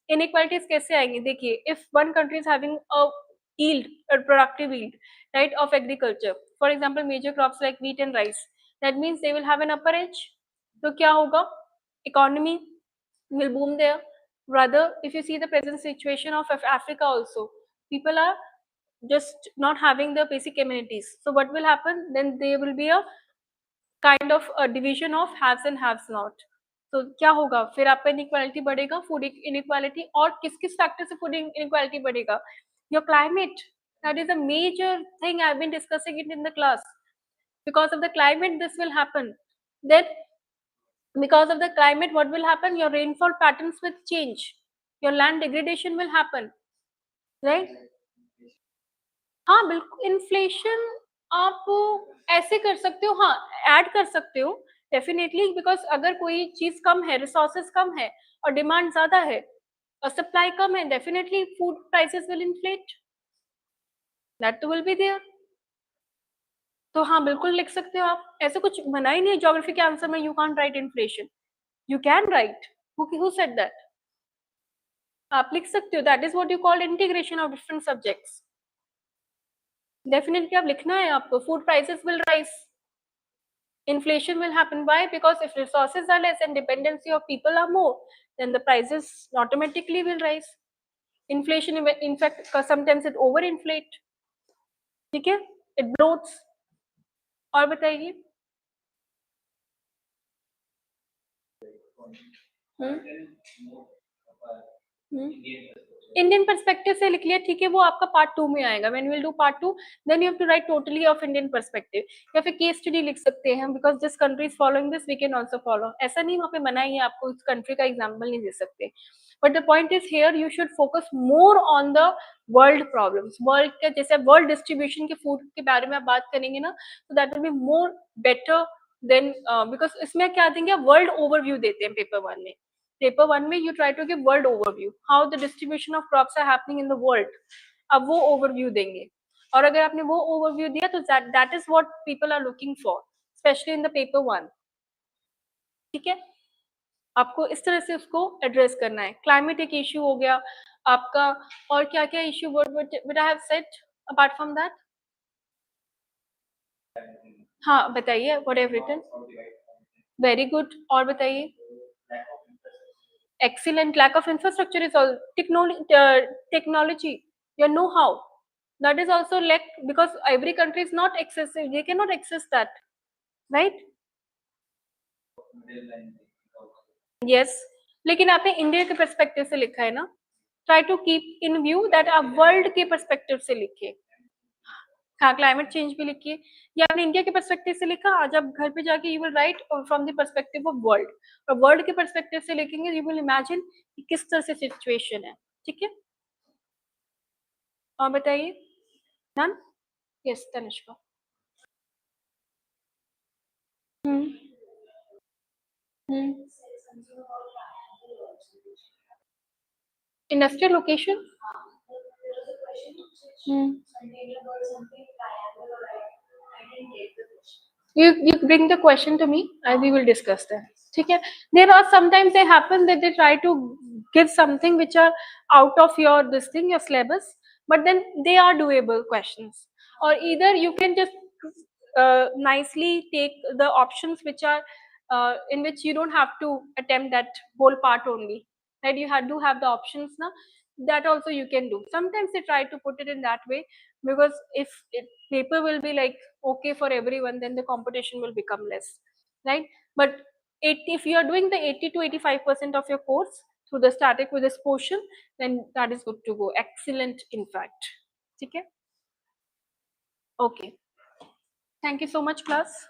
inequalities कैसे आएंगी? देखिए, if one country is having a yield, a productive yield, right, of agriculture, for example, major crops like wheat and rice, that means they will have an upper edge. तो क्या होगा? Economy will boom there. Rather, if you see the present situation of Africa also, people are just not having the basic amenities. So what will happen? Then there will be a kind of a division of haves and haves not. तो क्या होगा? फिर आपका inequality बढ़ेगा, food inequality, और किस factor से food inequality बढ़ेगा? Your climate. That is a major thing I've been discussing it in the class. Because of the climate, this will happen. Then, because of the climate, what will happen? Your rainfall patterns will change. Your land degradation will happen, right? हाँ, बिल्कुल inflation आप ऐसे कर सकते हो, हाँ, add कर सकते हो डेफिनेटली, बिकॉज़ अगर कोई चीज़ कम है, रिसोर्सेज़ कम है और डिमांड ज़्यादा है और सप्लाई कम है, definitely food prices will inflate, that will be there. तो हाँ, बिल्कुल लिख सकते हो आप। ऐसा कुछ मना ही नहीं है ज्योग्राफी के आंसर में you can't write inflation, you can write. Who said that? आप लिख सकते हो, that is what you call integration of different subjects. Definitely आप लिखना है आपको, food prices will rise, inflation will happen. Why? Because if resources are less and dependency of people are more, then the prices automatically will rise. Inflation, in fact, sometimes it overinflate. ठीक है, it bloats. और बताइए। Indian perspective से लिख लिया, ठीक है, वो आपका पार्ट 2 में आएगा। When we will do part 2, then you have to write totally of Indian perspective, या फिर केस स्टडी लिख सकते हैं, because this country is following this, we can also follow. ऐसा नहीं वहाँ पे मना ही है, आपको इस कंट्री का एग्जांपल नहीं दे सकते, but the point is here you should focus more on the world problems. World का जैसे वर्ल्ड डिस्ट्रीब्यूशन के फूड के बारे में आप बात करेंगे ना, तो that will be more better than, because इसमें क्या देंगे, वर्ल्ड ओवरव्यू देते हैं पेपर 1 में। पेपर 1 में you try to give world overview, how the distribution of crops are happening in the world, अब वो overview देंगे, और अगर आपने वो overview दिया तो that is what people are looking for, especially in the paper 1। ठीक है, आपको इस तरह से उसको एड्रेस करना है। क्लाइमेट एक इश्यू हो गया आपका, और क्या क्या issue what I have said apart from that? हाँ बताइए, what I have written? Very good, और बताइए। Excellent. Lack of infrastructure is all technology, your know-how. That is also lack, because every country is not accessible. They cannot access that, right? Yes. लेकिन आपने India के perspective से लिखा है ना, try to keep in view that आप world के perspective से लिखिए। हाँ, क्लाइमेट चेंज भी लिखिए, या आपने इंडिया के पर्सपेक्टिव से लिखा, आज आप घर पे जाके you will write from the perspective of world, और वर्ल्ड के पर्सपेक्टिव से लिखेंगे, यू विल इमेजिन कि किस तरह से सिचुएशन है। ठीक है, और बताइए। Done? Yes Tanishka. Hmm hmm industrial location. You bring the question to me and we will discuss that. ठीक है, there are sometimes they happen that they try to give something which are out of your this thing, your syllabus, but then they are doable questions, or either you can just nicely take the options which are in which you don't have to attempt that whole part only, right? You do have the options now, that also you can do. Sometimes they try to put it in that way, because if paper will be like okay for everyone, then the competition will become less, right? But if you are doing the 80 to 85% of your course through the static with this portion, then that is good to go. Excellent, in fact. Okay. Okay. Thank you so much, class.